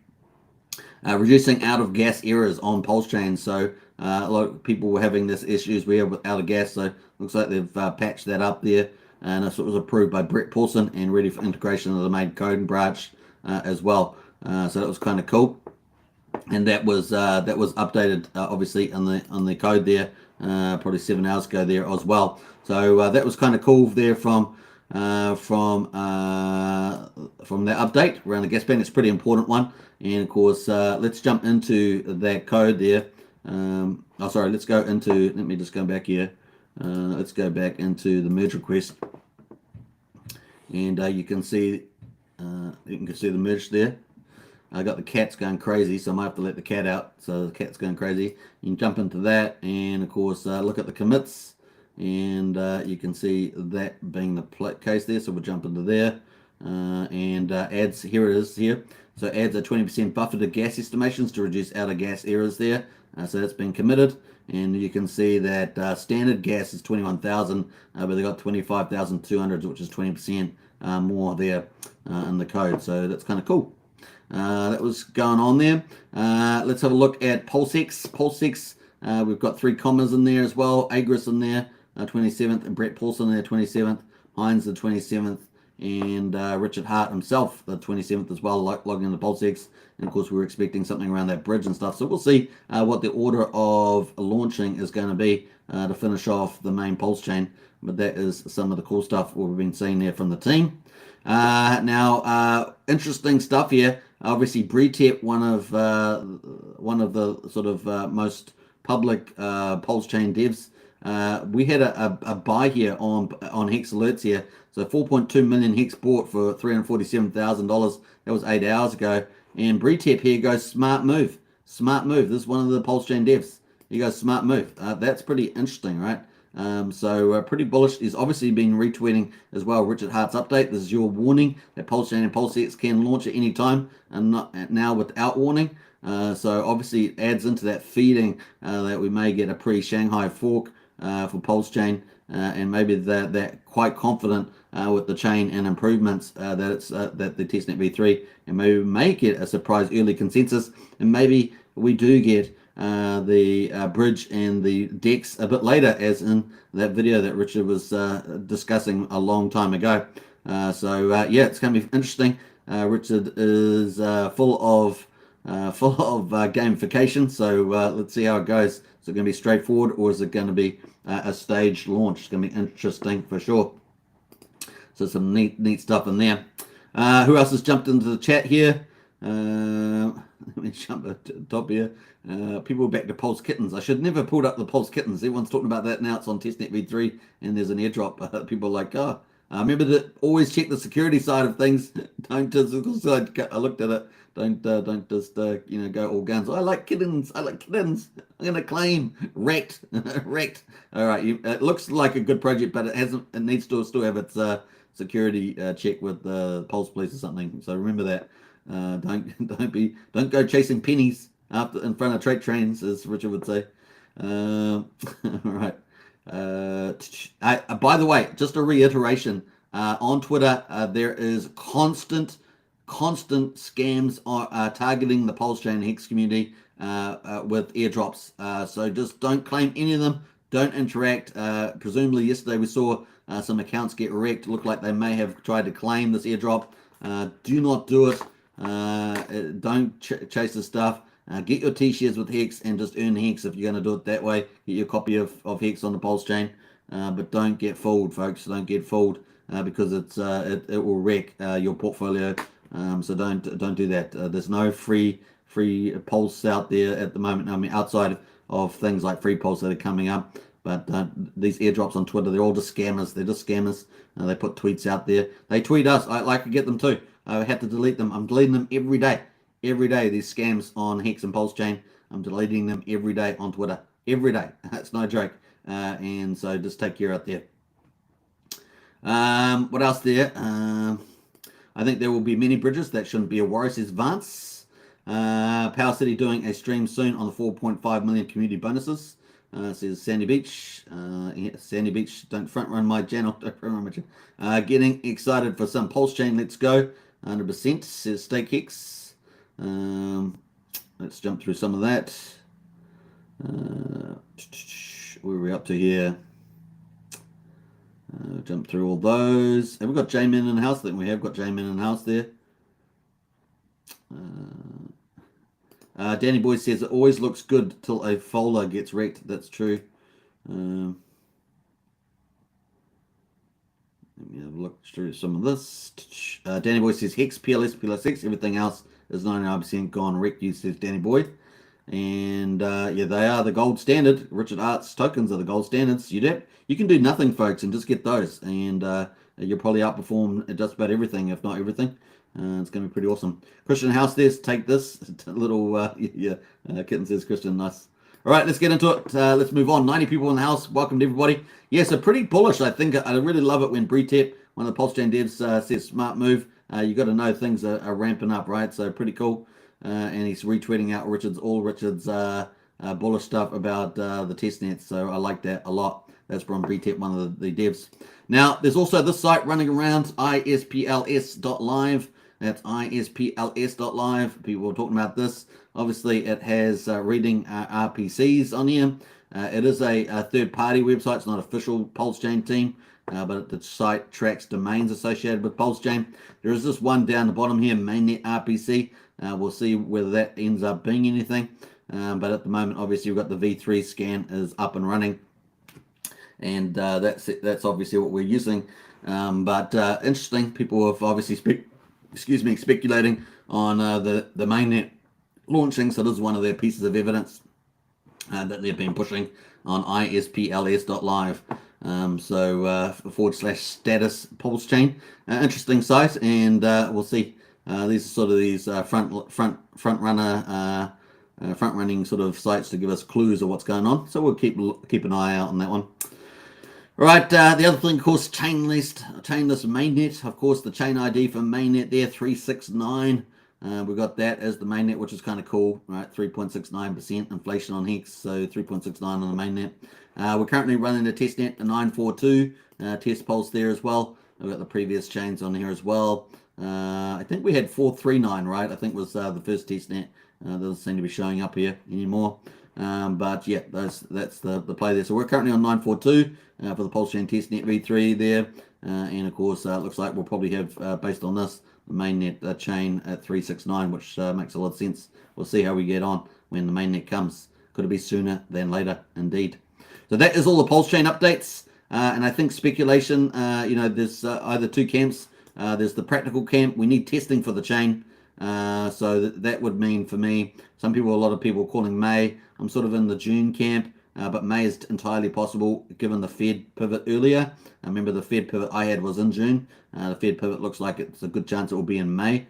Reducing out of gas errors on PulseChain. So a lot of people were having this issues we have with out of gas. So looks like they've patched that up there. And this was approved by Brett Paulson and ready for integration of the main code branch as well. So that was kind of cool. And that was updated obviously on the code there probably 7 hours ago there as well. So that was kind of cool there from that update around the gas ban. It's a pretty important one. And of course, let's jump into that code there. Let's go into. Let me just go back here. Let's go back into the merge request, and you can see the merge there. I got the cats going crazy, so I might have to let the cat out. So the cat's going crazy. You can jump into that, and of course, look at the commits, and you can see that being the case there. So we'll jump into there, and adds. Here it is here. So adds a 20% buffer to gas estimations to reduce out of gas errors there. So that's been committed, and you can see that standard gas is 21,000, but they got 25,200, which is 20% more there in the code. So that's kind of cool. That was going on there. Let's have a look at PulseX. PulseX, we've got 3 commas in there as well. Agris in there, 27th, and Brett Paulson there, 27th. Hines the 27th, and Richard Hart himself the 27th as well, logging into PulseX. And of course, we were expecting something around that bridge and stuff. So we'll see what the order of launching is going to be to finish off the main PulseChain. But that is some of the cool stuff we've been seeing there from the team. Now, interesting stuff here. Obviously, Bretep, one of the sort of most public PulseChain devs. We had a buy here on Hex Alerts here. So 4.2 million Hex bought for $347,000. That was 8 hours ago. And Bretep here goes smart move. Smart move. This is one of the PulseChain devs. He goes smart move. That's pretty interesting, right? So pretty bullish. He's obviously been retweeting as well Richard Hart's update. This is your warning that PulseChain and PulseX can launch at any time and not now without warning. So obviously it adds into that feeding that we may get a pre-Shanghai fork for PulseChain, and maybe they're quite confident with the chain and improvements that the Testnet V3, and maybe we may get a surprise early consensus, and maybe we do get the bridge and the DEX a bit later, as in that video that Richard was discussing a long time ago. Yeah, it's going to be interesting. Richard is full of gamification, so let's see how it goes. Is it going to be straightforward, or is it going to be a staged launch? It's going to be interesting for sure. So some neat stuff in there. Who else has jumped into the chat here? Let me jump at the top here. People back to Pulse Kittens. I should never pulled up the Pulse Kittens. Everyone's talking about that now. It's on Testnet V3, and there's an airdrop. People are like, oh, remember to always check the security side of things. Don't just, I looked at it. Don't just go all guns. I like kittens. I'm gonna claim wrecked. Wrecked. All right. It looks like a good project, but it hasn't. It needs to still have its security check with the Pulse Police or something. So remember that. Don't go chasing pennies after in front of freight trains, as Richard would say. All right. By the way, just a reiteration, on Twitter, there is constant scams targeting the PulseChain Hex community with airdrops. So just don't claim any of them. Don't interact. Presumably yesterday we saw some accounts get wrecked. Looked like they may have tried to claim this airdrop. Do not do it. Don't chase the stuff. Get your T-shares with Hex and just earn Hex if you're going to do it that way. Get your copy of Hex on the Pulse chain, but don't get fooled, folks. Don't get fooled because it will wreck your portfolio. So don't do that. There's no free Pulse out there at the moment. I mean, outside of things like free Pulse that are coming up. But these airdrops on Twitter, they're all just scammers. They're just scammers. They put tweets out there. They tweet us. I like to get them too. I have to delete them. I'm deleting them every day. Every day, these scams on Hex and Pulse Chain, I'm deleting them every day on Twitter. Every day. That's no joke. And so just take care out there. What else there? I think there will be many bridges. That shouldn't be a worry, says Vance. Power City doing a stream soon on the 4.5 million community bonuses. Says Sandy Beach. Sandy Beach, don't front run my channel. Don't front run my channel. Getting excited for some Pulse Chain. Let's go. 100%, says Stake Hex. Let's jump through some of that. Where are we up to here? Jump through all those. Have we got J-Man in the house? I think we have got J-Man in the house there. Danny Boy says it always looks good till a folder gets wrecked. That's true. Let me have a look through some of this. Danny Boy says Hex, PLS, PLSX, everything else is 99% gone wrecked, you says Danny Boy. And yeah, they are the gold standard. Richard Art's tokens are the gold standards. You can do nothing, folks, and just get those. And you'll probably outperform just about everything, if not everything. It's going to be pretty awesome. Christian House there, take this. Little, Kitten says Christian, nice. All right, let's get into it. Let's move on. 90 people in the house. Welcome to everybody. Yeah, so pretty bullish, I think. I really love it when Bretep, one of the PulseChain devs, says smart move. You got to know things are ramping up, right? So pretty cool. And he's retweeting out Richard's bullish stuff about the testnet. So I like that a lot. That's from Bretep, one of the devs. Now, there's also this site running around, ispls.live. That's ispls.live. People are talking about this. Obviously, it has reading RPCs on here. It is a third-party website. It's not official PulseChain team, but the site tracks domains associated with PulseChain. There is this one down the bottom here, mainnet RPC. We'll see whether that ends up being anything. But at the moment, obviously, we've got the V3 scan is up and running. And that's obviously what we're using. But interesting, people have obviously speculating on the mainnet launching. So this is one of their pieces of evidence that they've been pushing on ispls.live. /status pulse chain. Interesting site, and we'll see. These are sort of these front running sort of sites to give us clues of what's going on. So we'll keep an eye out on that one. All right, the other thing, of course, chainless mainnet. Of course, the chain ID for mainnet there, 369. We've got that as the mainnet, which is kind of cool, right? 3.69% inflation on Hex, so 3.69 on the mainnet. We're currently running the testnet, the 942 test pulse there as well. We've got the previous chains on here as well. I think we had 439, right? I think was the first testnet. Doesn't seem to be showing up here anymore. But yeah, that's the play there. So we're currently on 942 for the PulseChain Testnet V3 there. And of course, it looks like we'll probably have, based on this, the mainnet chain at 369, which makes a lot of sense. We'll see how we get on when the mainnet comes. Could it be sooner than later, indeed. So that is all the Pulse Chain updates. And I think speculation, there's either two camps. There's the practical camp. We need testing for the chain. So that would mean for me, a lot of people calling May. I'm sort of in the June camp. But May is entirely possible given the Fed pivot earlier. I remember the Fed pivot I had was in June. The Fed pivot looks like it's a good chance it will be in May.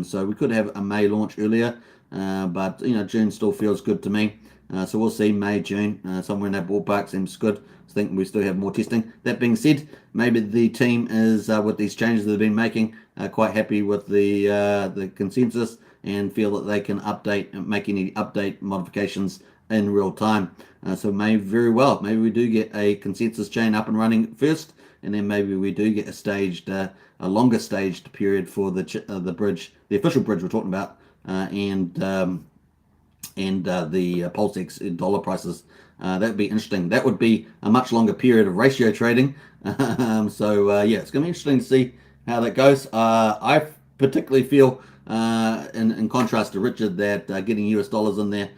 So we could have a May launch earlier. But June still feels good to me. So we'll see May, June, somewhere in that ballpark seems good. I think we still have more testing. That being said, maybe the team is, with these changes they've been making, quite happy with the consensus and feel that they can make any update modifications in real time. So maybe we do get a consensus chain up and running first, and then maybe we do get a longer staged period for the bridge, the official bridge we're talking about, and the PulseX dollar prices. That would be interesting. That would be a much longer period of ratio trading. It's going to be interesting to see how that goes. I particularly feel, in contrast to Richard, that getting US dollars in there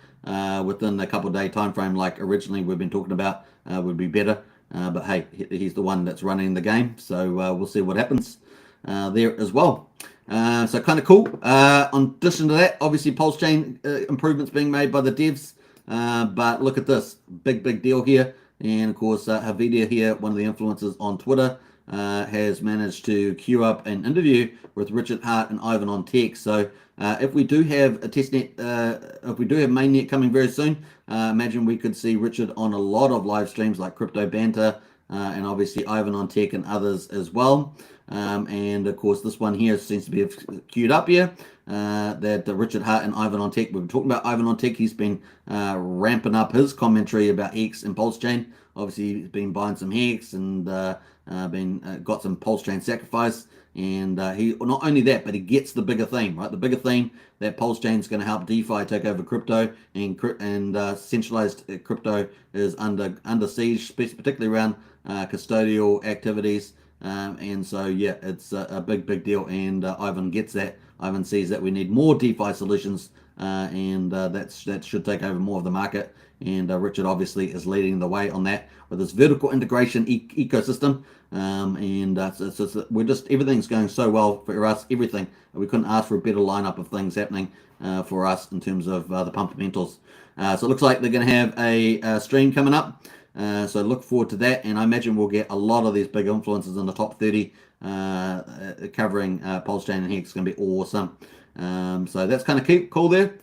within a couple of day time frame, like originally we've been talking about, would be better. But hey, he's the one that's running the game, so we'll see what happens there as well. So kind of cool. In addition to that, obviously Pulse Chain improvements being made by the devs. But look at this, big deal here. And of course, Havidia here, one of the influencers on Twitter, has managed to queue up an interview with Richard Hart and Ivan on Tech. So if we do have a testnet, if we do have mainnet coming very soon, imagine we could see Richard on a lot of live streams like Crypto Banter, and obviously Ivan on Tech and others as well. And of course, this one here seems to be queued up here. That Richard Hart and Ivan on Tech. We've been talking about Ivan on Tech. He's been ramping up his commentary about Hex and Pulse Chain. Obviously, he's been buying some Hex and got some Pulse Chain Sacrifice. And he not only that, but he gets the bigger theme, right? The bigger theme that Pulse Chain is going to help DeFi take over crypto, and centralized crypto is under siege, particularly around custodial activities. And so yeah, it's a big deal, and Ivan gets that. Ivan sees that we need more DeFi solutions, and that should take over more of the market. And Richard obviously is leading the way on that with this vertical integration ecosystem. We're just, everything's going so well for us. Everything, we couldn't ask for a better lineup of things happening for us in terms of the fundamentals. So it looks like they're going to have a stream coming up. So look forward to that, and I imagine we'll get a lot of these big influencers in the top 30 covering Pulse Chain and Hex. It's going to be awesome. So that's kind of cool there.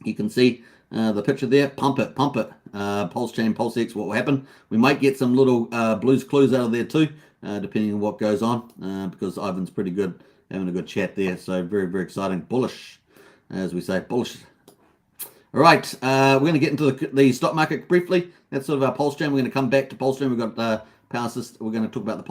You can see the picture there. Pump it. Pulse Chain, Pulse Hex, what will happen? We might get some little Blues Clues out of there too, depending on what goes on, because Ivan's pretty good, having a good chat there. So very exciting. Bullish, as we say, bullish. All right, we're going to get into the stock market briefly. That's sort of our Pulse Chain. We're going to come back to Pulse Chain. We've got Power System. We're going to talk about the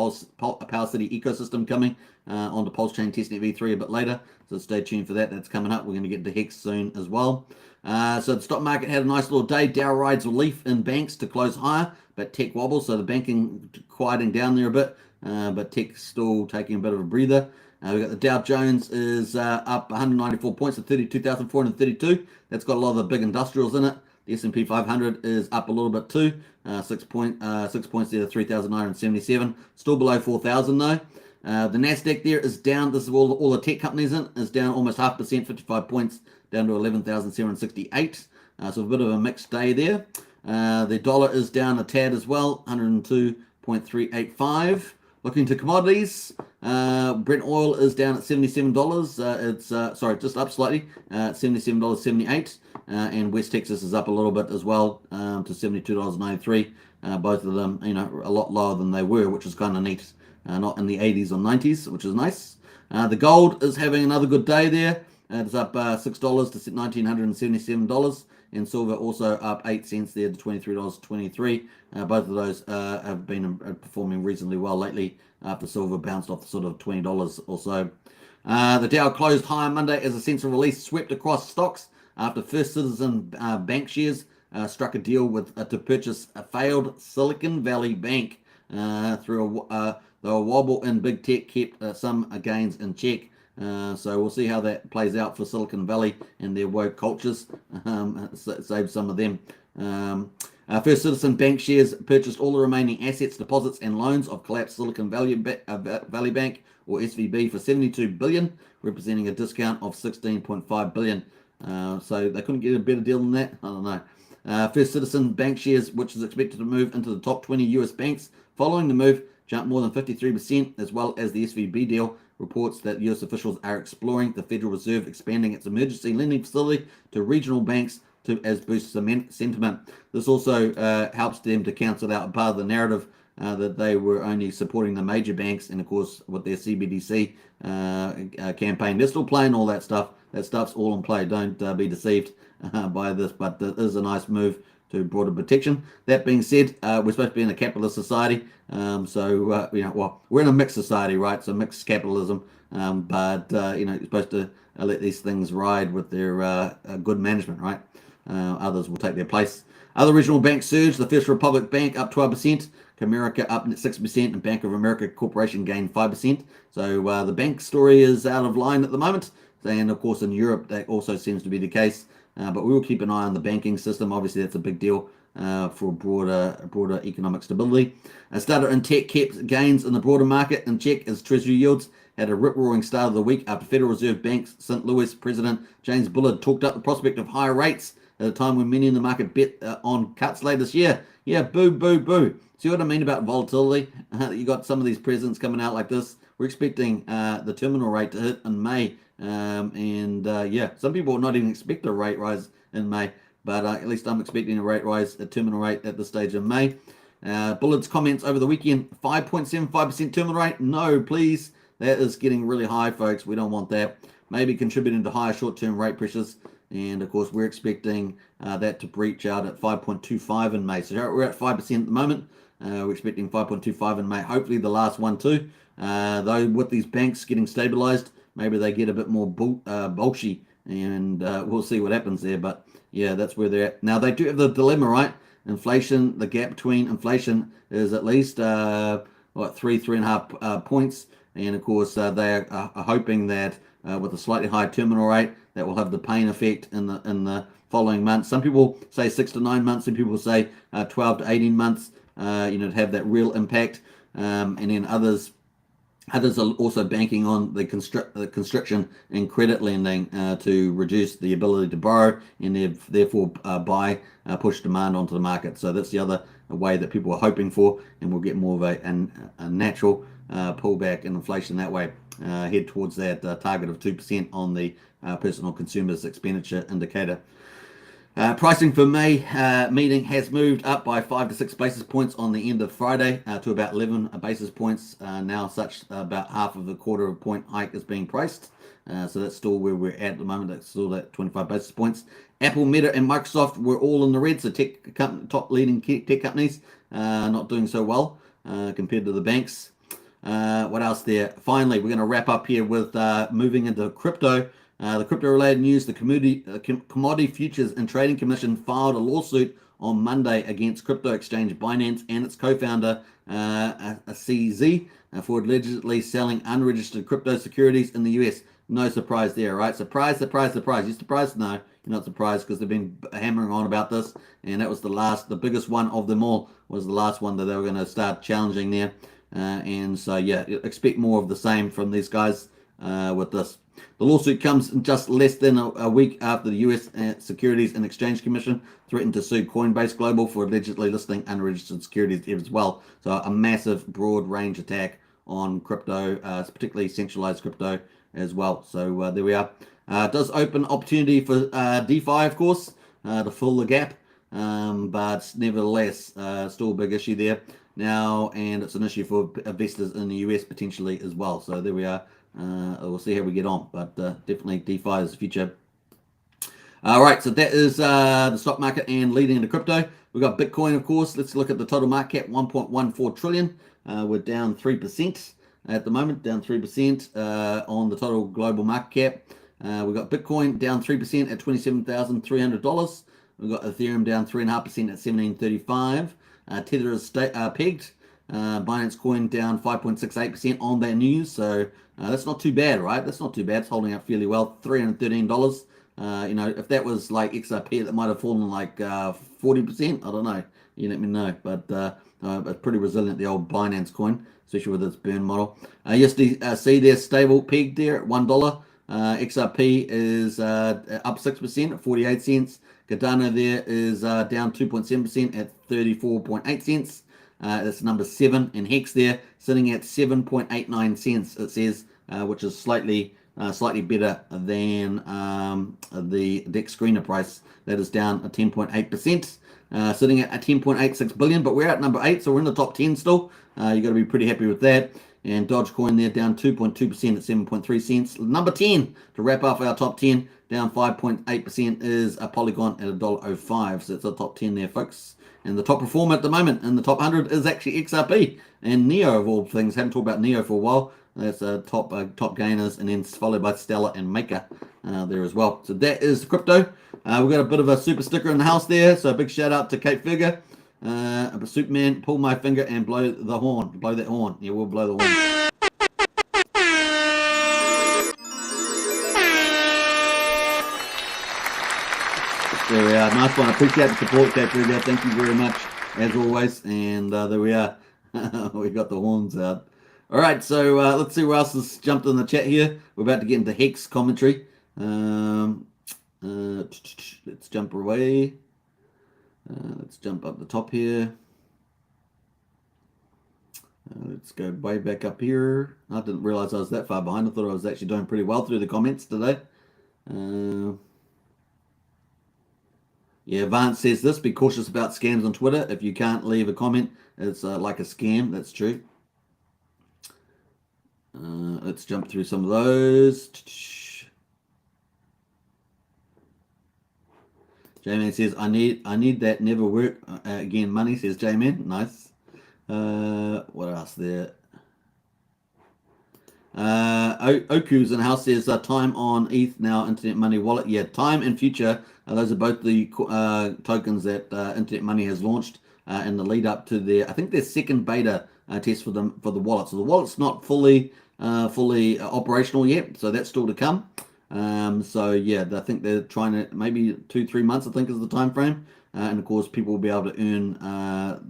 Power City ecosystem coming on the Pulse Chain Testnet V3 a bit later. So stay tuned for that. That's coming up. We're going to get to Hex soon as well. So the stock market had a nice little day. Dow rides relief in banks to close higher, but tech wobbles. So the banking quieting down there a bit, but tech still taking a bit of a breather. We've got the Dow Jones is up 194 points to 32,432. That's got a lot of the big industrials in it. The S&P 500 is up a little bit too, 6 points there to 3,977. Still below 4,000 though. The Nasdaq there is down. This is all the tech companies in. Is down almost 0.5%, 55 points, down to 11,768. So a bit of a mixed day there. The dollar is down a tad as well, 102.385. Looking to commodities, Brent oil is down at $77. Just up slightly, at $77.78. And West Texas is up a little bit as well, to $72.93. Both of them, a lot lower than they were, which is kind of neat. Not in the 80s or 90s, which is nice. The gold is having another good day there. It's up $6 to $1,977. And silver also up 8 cents there to $23.23. Both of those have been performing reasonably well lately after silver bounced off the sort of $20 or so. The Dow closed higher Monday as a sense of release swept across stocks after First Citizen Bank shares struck a deal to purchase a failed Silicon Valley Bank through though a wobble in big tech kept some gains in check. So we'll see how that plays out for Silicon Valley and their woke cultures. Save some of them. First Citizen Bank shares purchased all the remaining assets, deposits, and loans of collapsed Silicon Valley Bank, or SVB, for $72 billion, representing a discount of $16.5 billion. So they couldn't get a better deal than that? I don't know. First Citizen Bank shares, which is expected to move into the top 20 US banks following the move, jumped more than 53%, as well as the SVB deal. Reports that US officials are exploring the Federal Reserve expanding its emergency lending facility to regional banks as boost sentiment. This also helps them to cancel out part of the narrative that they were only supporting the major banks, and of course with their CBDC campaign, they're still playing all that stuff. That stuff's all in play. Don't be deceived by this, but it is a nice move to broader protection. That being said, we're supposed to be in a capitalist society, well, we're in a mixed society, right? So mixed capitalism, but you're supposed to let these things ride with their good management, right? Others will take their place. Other regional banks surged. The First Republic Bank up 12%, Comerica up 6%, and Bank of America Corporation gained 5%. So the bank story is out of line at the moment. And of course in Europe that also seems to be the case. But we will keep an eye on the banking system. Obviously that's a big deal for broader economic stability. Starter and tech kept gains in the broader market in check as Treasury yields had a rip-roaring start of the week after Federal Reserve Bank's St. Louis President James Bullard talked up the prospect of higher rates at a time when many in the market bet on cuts late this year. Yeah, boo, boo, boo. See what I mean about volatility? You got some of these presidents coming out like this. We're expecting the terminal rate to hit in May. Some people will not even expect a rate rise in May. But at least I'm expecting a rate rise, a terminal rate at this stage in May. Bullard's comments over the weekend, 5.75% terminal rate. No, please. That is getting really high, folks. We don't want that. Maybe contributing to higher short-term rate pressures. And, of course, we're expecting that to breach out at 5.25 in May. So we're at 5% at the moment. We're expecting 5.25 in May. Hopefully the last one too. Though with these banks getting stabilized, maybe they get a bit more bulky. And we'll see what happens there. But, yeah, that's where they're at. Now, they do have the dilemma, right? Inflation, the gap between inflation is at least, 3.5 points. And, of course, they are hoping that with a slightly higher terminal rate, that will have the pain effect in the following months. Some people say 6 to 9 months. Some people say 12 to 18 months, to have that real impact. And then others are also banking on the construction and credit lending to reduce the ability to borrow and therefore push demand onto the market. So that's the other way that people are hoping for, and we'll get more of a natural pullback in inflation that way. Head towards that target of 2% on the personal consumers expenditure indicator. Pricing for May meeting has moved up by 5 to 6 basis points on the end of Friday to about 11 basis points. Now such about half of the quarter of point hike is being priced. So that's still where we're at the moment. That's still at 25 basis points. Apple, Meta, and Microsoft were all in the red. So top leading tech companies not doing so well compared to the banks. What else there? Finally, we're going to wrap up here with moving into crypto. The crypto-related news, the Commodity Futures and Trading Commission filed a lawsuit on Monday against crypto exchange Binance and its co-founder, CZ, for allegedly selling unregistered crypto securities in the US. No surprise there, right? Surprise, surprise, surprise. You surprised? No, you're not surprised because they've been hammering on about this. And that was the biggest one of them all, was the last one that they were going to start challenging there. And so, yeah, expect more of the same from these guys with this. The lawsuit comes just less than a week after the U.S. Securities and Exchange Commission threatened to sue Coinbase Global for allegedly listing unregistered securities as well. So a massive, broad range attack on crypto, particularly centralized crypto as well. So there we are. It does open opportunity for DeFi, of course, to fill the gap. But nevertheless, still a big issue there now, and it's an issue for investors in the US potentially as well. So there we are. We'll see how we get on, but definitely DeFi is the future. All right, so that is the stock market and leading into crypto. We've got Bitcoin, of course. Let's look at the total market cap, 1.14 trillion. We're down 3% at the moment, down 3% on the total global market cap. We've got Bitcoin down 3% at $27,300. We've got Ethereum down 3.5% at $17.35. Tether is pegged Binance Coin down 5.68% on that news, so that's not too bad, right? That's not too bad. It's holding up fairly well. $313. If that was like XRP, that might have fallen like 40%. I don't know. You let me know. But it's pretty resilient, the old Binance Coin, especially with its burn model. USDC there, stable, pegged there at $1. XRP is up 6% at 48 cents. Cardano there is down 2.7% at 34.8 cents. That's number 7. And Hex there sitting at 7.89 cents, it says, which is slightly better than the DEX screener price. That is down 10.8%, sitting at 10.86 billion. But we're at number 8, so we're in the top 10 still. You got to be pretty happy with that. And Dogecoin there down 2.2% at 7.3 cents. Number 10 to wrap up our top 10, down 5.8% is a Polygon at $1.05. So that's the top 10 there, folks. And the top performer at the moment in the top 100 is actually XRP and Neo of all things. Haven't talked about Neo for a while. That's top gainers, and then followed by Stellar and Maker there as well. So that is crypto. We've got a bit of a super sticker in the house there. So a big shout out to Kate Figure. Superman, pull my finger and blow the horn. Blow that horn. Yeah, we'll blow the horn. There we are. Nice one. I appreciate the support, Kate Figure. Thank you very much, as always. And there we are. We got the horns out. All right, so let's see what else has jumped in the chat here. We're about to get into Hex commentary. Let's jump away. Let's jump up the top here. Let's go way back up here. I didn't realize I was that far behind. I thought I was actually doing pretty well through the comments today. Yeah, Vance says this: be cautious about scams on Twitter. If you can't leave a comment, it's like a scam. That's true. Let's jump through some of those. J-Man says, I need that never work again money, says J-Man. Nice. What else there? Oku's in the house says, time on ETH now, Internet Money Wallet. Yeah, time and future. Those are both the tokens that Internet Money has launched in the lead up to their, I think their second beta test for the wallet. So the wallet's not fully operational yet, so that's still to come. So yeah, I think they're trying to, maybe 2-3 months I think is the time frame, and of course people will be able to earn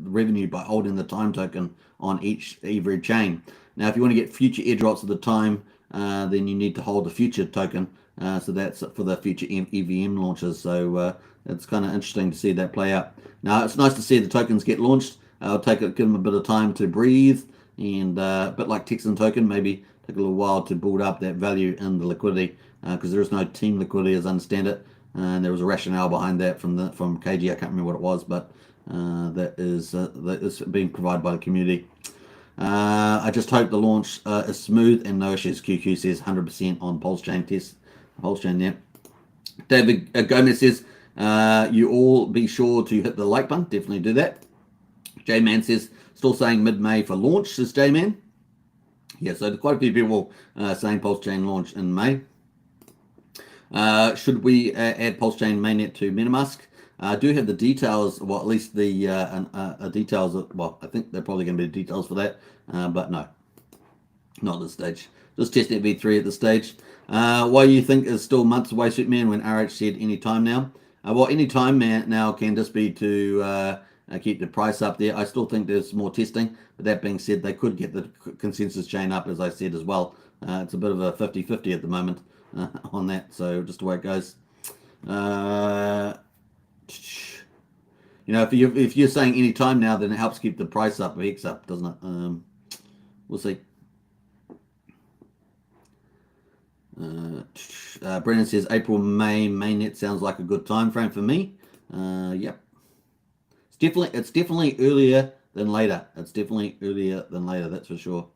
revenue by holding the time token on every chain. Now if you want to get future airdrops at the time, then you need to hold the future token, so that's for the future EVM launches. So it's kind of interesting to see that play out. Now it's nice to see the tokens get launched. Give them a bit of time to breathe, and a bit like Texan token, maybe take a little while to build up that value in the liquidity, because there is no team liquidity as I understand it, and there was a rationale behind that from KG. I can't remember what it was, but that is being provided by the community. I just hope the launch is smooth and no issues. QQ says 100% on PULSEChain test. PULSEChain, yeah. David Gomez says, you all be sure to hit the like button. Definitely do that. J-Man says, still saying mid-May for launch, says J-Man. Yeah, so quite a few people saying PULSEChain launch in May. Should we add PULSEChain mainnet to MetaMask? I do have the details, well, at least the details of, well, I think they're probably going to be details for that, but no, not at this stage. Just Testnet V3 at this stage. Why you think is still months away, Superman, when RH said any time now? Well, any time now can just be to keep the price up there. I still think there's more testing, but that being said, they could get the consensus chain up, as I said as well. It's a bit of a 50-50 at the moment on that, so just the way it goes. If you're saying any time now, then it helps keep the price up, Hex up, doesn't it? We'll see. Brennan says April, May, mainnet sounds like a good time frame for me. Yep. It's definitely earlier than later. It's definitely earlier than later, that's for sure.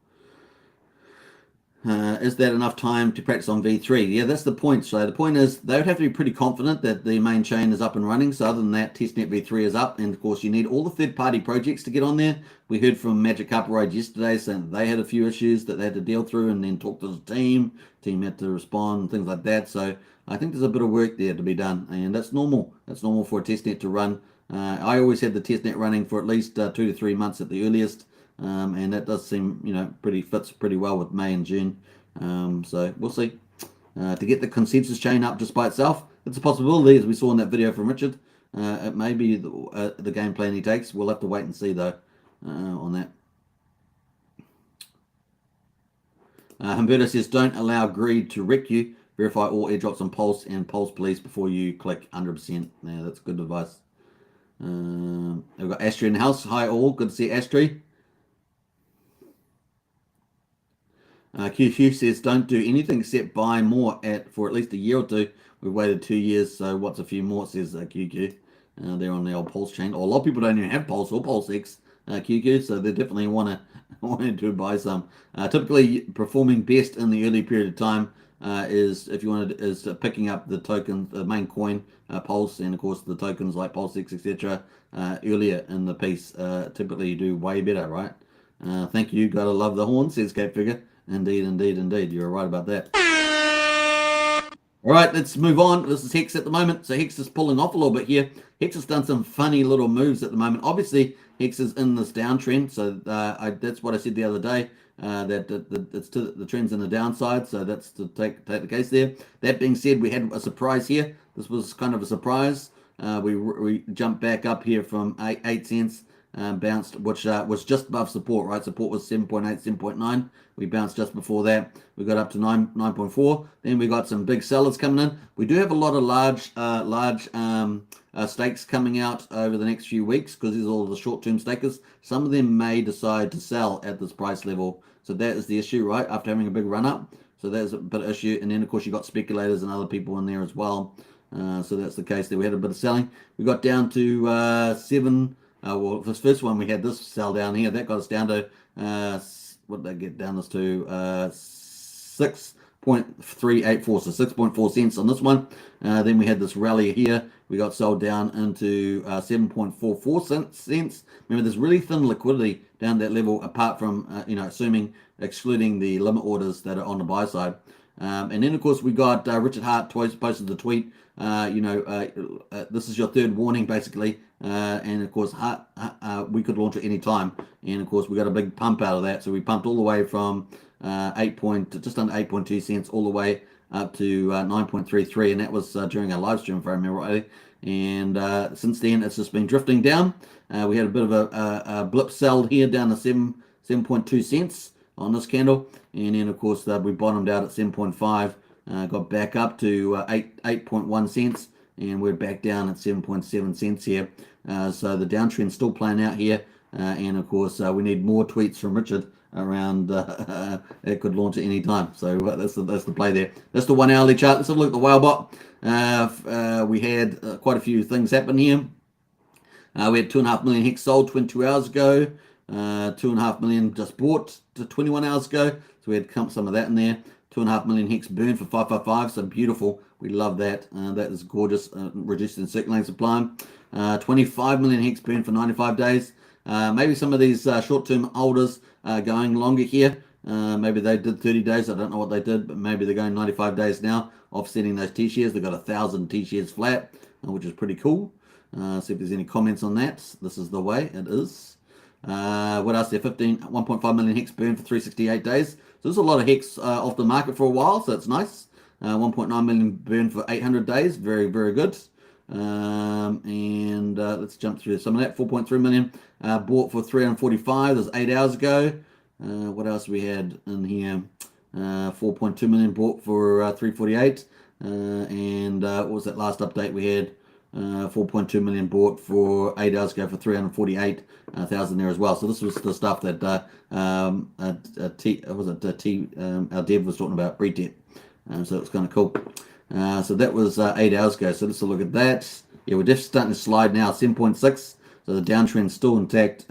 Is that enough time to practice on V3? Yeah, that's the point. So the point is they would have to be pretty confident that the main chain is up and running. So other than that, Testnet V3 is up. And of course, you need all the third-party projects to get on there. We heard from Magic Carpet Ride yesterday saying they had a few issues that they had to deal through and then talk to the team. Team had to respond and things like that. So I think there's a bit of work there to be done. And that's normal. That's normal for a testnet to run. I always had the testnet running for at least 2 to 3 months at the earliest. and that does seem, fits pretty well with May and June. So we'll see. To get the consensus chain up just by itself, it's a possibility, as we saw in that video from Richard. It may be the game plan he takes. We'll have to wait and see, though, on that. Humberto says, don't allow greed to wreck you. Verify all airdrops on Pulse and Pulse Police before you click 100%. Yeah, that's good advice. We've got Astri in the house. Hi, all. Good to see Astri. QQ says, don't do anything except buy more for at least a year or two. We've waited 2 years, so what's a few more, says QQ. They're on the old Pulse chain. Oh, a lot of people don't even have Pulse or PulseX, QQ, so they definitely want to buy some. Typically, performing best in the early period of time is picking up the token, the main coin, Pulse, and of course the tokens like PulseX, etc. Earlier in the piece. Typically, you do way better, right? Thank you. Gotta love the horn, says Cape Figure. Indeed, indeed, indeed. You're right about that. All right, let's move on. This is Hex at the moment. So Hex is pulling off a little bit here. Hex has done some funny little moves at the moment. Obviously, Hex is in this downtrend. So that's what I said the other day, that the trend's in the downside. So that's to take the case there. That being said, we had a surprise here. This was kind of a surprise. We jumped back up here from 8 cents. Bounced, which was just above support, right? Support was 7.8, 7.9. We bounced just before that. We got up to 9.4. Then we got some big sellers coming in. We do have a lot of large stakes coming out over the next few weeks because these are all the short-term stakers. Some of them may decide to sell at this price level. So that is the issue, right? After having a big run up. So there's a bit of issue. And then, of course, you got speculators and other people in there as well. So that's the case there. We had a bit of selling. We got down to 7. Well, this first one we had this sell down here. That got us down to what did they get down us to 6.384, so 6.4 cents on this one. Then we had this rally here. We got sold down into 7.44 cents. Remember, there's really thin liquidity down that level, apart from excluding the limit orders that are on the buy side. And then, of course, we got Richard Hart posted the tweet. This is your third warning, basically. And, of course, we could launch at any time. And, of course, we got a big pump out of that. So we pumped all the way from just under 8.2 cents all the way up to 9.33. And that was during our live stream, if I remember rightly. And since then, it's just been drifting down. We had a bit of a blip sell here down to 7.2 cents on this candle, and then of course we bottomed out at 7.5, got back up to 8.1 cents, and we're back down at 7.7 cents here. So the downtrend's still playing out here, and of course we need more tweets from Richard around it could launch at any time. So that's the play there. That's the 1 hourly chart. Let's have a look at the whale bot. We had quite a few things happen here. We had 2.5 million Hex sold 22 hours ago. 2.5 million just bought to 21 hours ago. So we had some of that in there. 2.5 million Hex burned for 555. So beautiful. We love that. That is gorgeous. Reduced in circulating supply. 25 million Hex burned for 95 days. Maybe some of these short-term holders going longer here. Maybe they did 30 days. I don't know what they did, but maybe they're going 95 days now, offsetting those T-shares. They've got 1,000 T-shares flat, which is pretty cool. See if there's any comments on that. This is the way it is. What else there? 1.5 million Hex burned for 368 days. So there's a lot of Hex off the market for a while, so it's nice. 1.9 million burned for 800 days. Very, very good. And let's jump through some of that. 4.3 million bought for 345. That was 8 hours ago. What else we had in here? 4.2 million bought for 348. And what was that last update we had? 4.2 million bought for 8 hours ago for 348,000 there as well. So this was the stuff that our dev was talking about, pre-tip. So it's kind of cool. So that was 8 hours ago. So let's look at that. Yeah, we're just starting to slide now, 7.6. So the downtrend's still intact,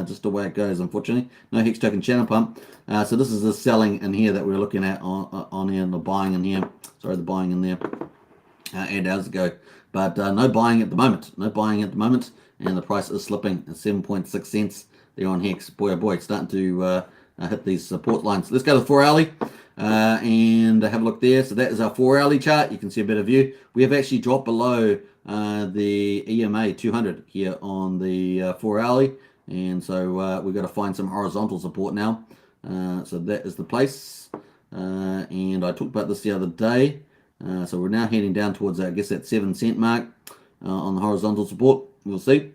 just the way it goes, unfortunately. No Hex token channel pump. So this is the selling in here that we're looking at on here, and the buying in here. Sorry, the buying in there 8 hours ago. But no buying at the moment. No buying at the moment. And the price is slipping at 7.6 cents there on Hex. Boy, oh boy, it's starting to hit these support lines. Let's go to the 4 hourly and have a look there. So that is our 4 hourly chart. You can see a better view. We have actually dropped below the EMA 200 here on the 4 hourly. and so we've got to find some horizontal support now. So that is the place, and I talked about this the other day. So we're now heading down towards, I guess, that 7-cent mark on the horizontal support. We'll see.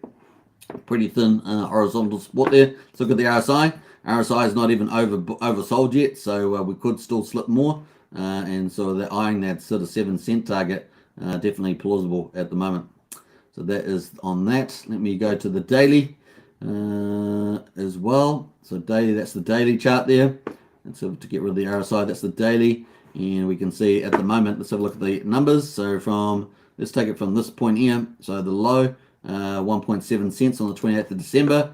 Pretty thin horizontal support there. Let's look at the RSI. RSI is not even oversold yet, so we could still slip more. And so they're eyeing that sort of 7-cent target, definitely plausible at the moment. So that is on that. Let me go to the daily as well. So daily, that's the daily chart there. And so to get rid of the RSI, that's the daily. And we can see at the moment, let's have a look at the numbers. So let's take it from this point here. So the low, 1.7 cents on the 28th of December.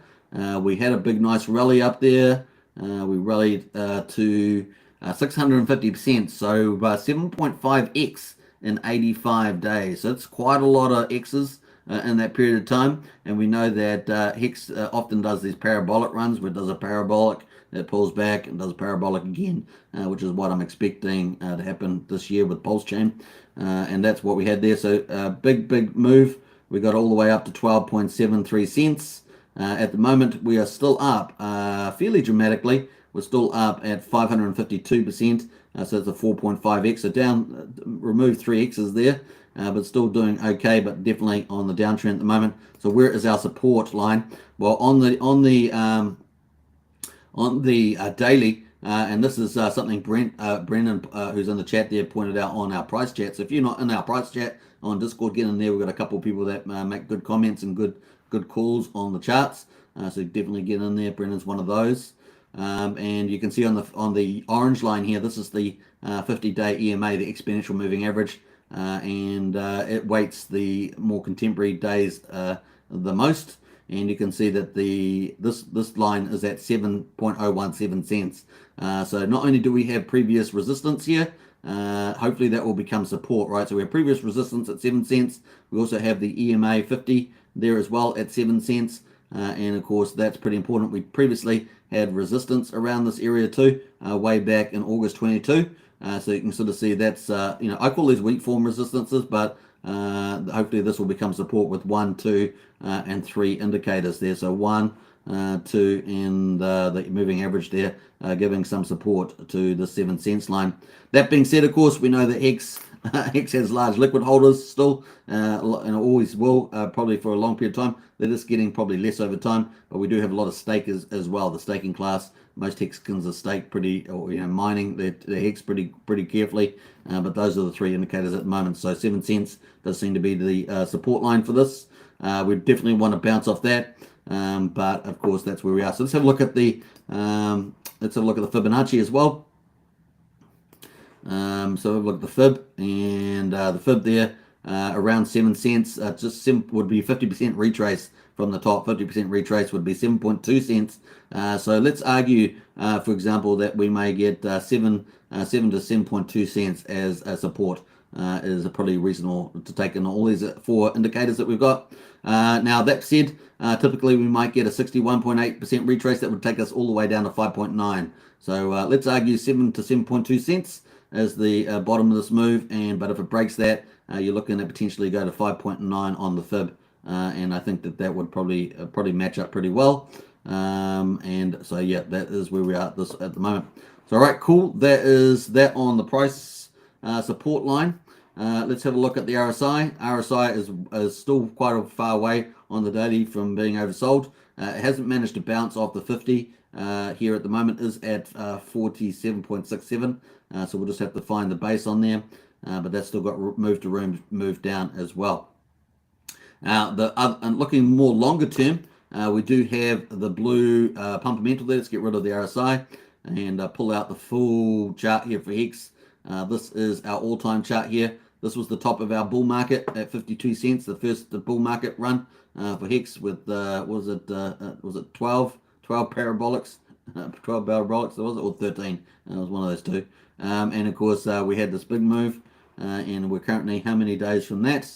We had a big nice rally up there. We rallied to 650%, so 7.5x in 85 days. So it's quite a lot of X's in that period of time. And we know that Hex often does these parabolic runs, where it does a parabolic, it pulls back and does a parabolic again, which is what I'm expecting to happen this year with PulseChain. And that's what we had there. So big move. We got all the way up to 12.73 cents. At the moment, we are still up fairly dramatically. We're still up at 552%. So it's a 4.5x. So down, remove 3 X's there, but still doing okay, but definitely on the downtrend at the moment. So where is our support line? Well, on the daily, and this is something Brendan, who's in the chat there, pointed out on our price chat. So if you're not in our price chat on Discord, get in there. We've got a couple of people that make good comments and good calls on the charts. So definitely get in there. Brendan's one of those. And you can see on the orange line here, this is the 50-day EMA, the exponential moving average, and it weights the more contemporary days the most. And you can see that this line is at 7.017 cents. So not only do we have previous resistance here, hopefully that will become support, right? So we have previous resistance at 7 cents. We also have the EMA 50 there as well at 7 cents. And of course, that's pretty important. We previously had resistance around this area too, way back in August 22. So you can sort of see that's, I call these weak form resistances, but hopefully this will become support with 1, 2, and 3 indicators there. So 1, 2, and the moving average there, giving some support to the 7 cents line. That being said, of course, we know that Hex has large liquid holders still, and always will, probably for a long period of time. They're just getting probably less over time, but we do have a lot of stakers as well. The staking class, most Hexkins are staked mining the Hex pretty carefully, but those are the 3 indicators at the moment. So 7 cents does seem to be the support line for this. We definitely want to bounce off that, but of course that's where we are. So let's have a look at the Fibonacci as well. So we've looked at the fib, and the fib there around 7 cents, would be 50% retrace from the top. 50% retrace would be 7.2 cents. So let's argue, for example, that we may get 7 to 7.2 cents as a support. Is probably reasonable to take in all these 4 indicators that we've got. Now that said, typically we might get a 61.8% retrace that would take us all the way down to 5.9. So let's argue 7 to 7.2 cents as the bottom of this move, but if it breaks that, you're looking at potentially go to 5.9 on the fib, and I think that would probably match up pretty well. And so yeah, that is where we are at the moment. So all right, cool. That is that on the price support line. Let's have a look at the RSI. RSI is still quite a far away on the daily from being oversold. It hasn't managed to bounce off the 50. Here at the moment is at 47.67. So we'll just have to find the base on there, but that's still got move down as well. Now, and looking more longer term, we do have the blue pumpermental there. Let's get rid of the RSI and pull out the full chart here for Hex. This is our all-time chart here. This was the top of our bull market at 52 cents, the first bull market run for Hex with, was it 12 parabolics? 12 parabolics, was it, or 13? It was one of those two. And of course, we had this big move, and we're currently how many days from that?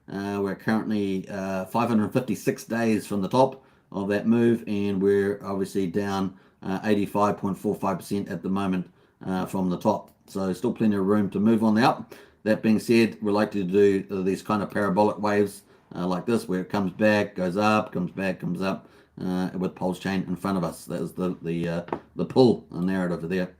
We're currently 556 days from the top of that move, and we're obviously down 85.45% at the moment from the top. So still plenty of room to move on the up. That being said, we like to do these kind of parabolic waves like this, where it comes back, goes up, comes back, comes up. with PULSECHAIN in front of us. That is the pull narrative there.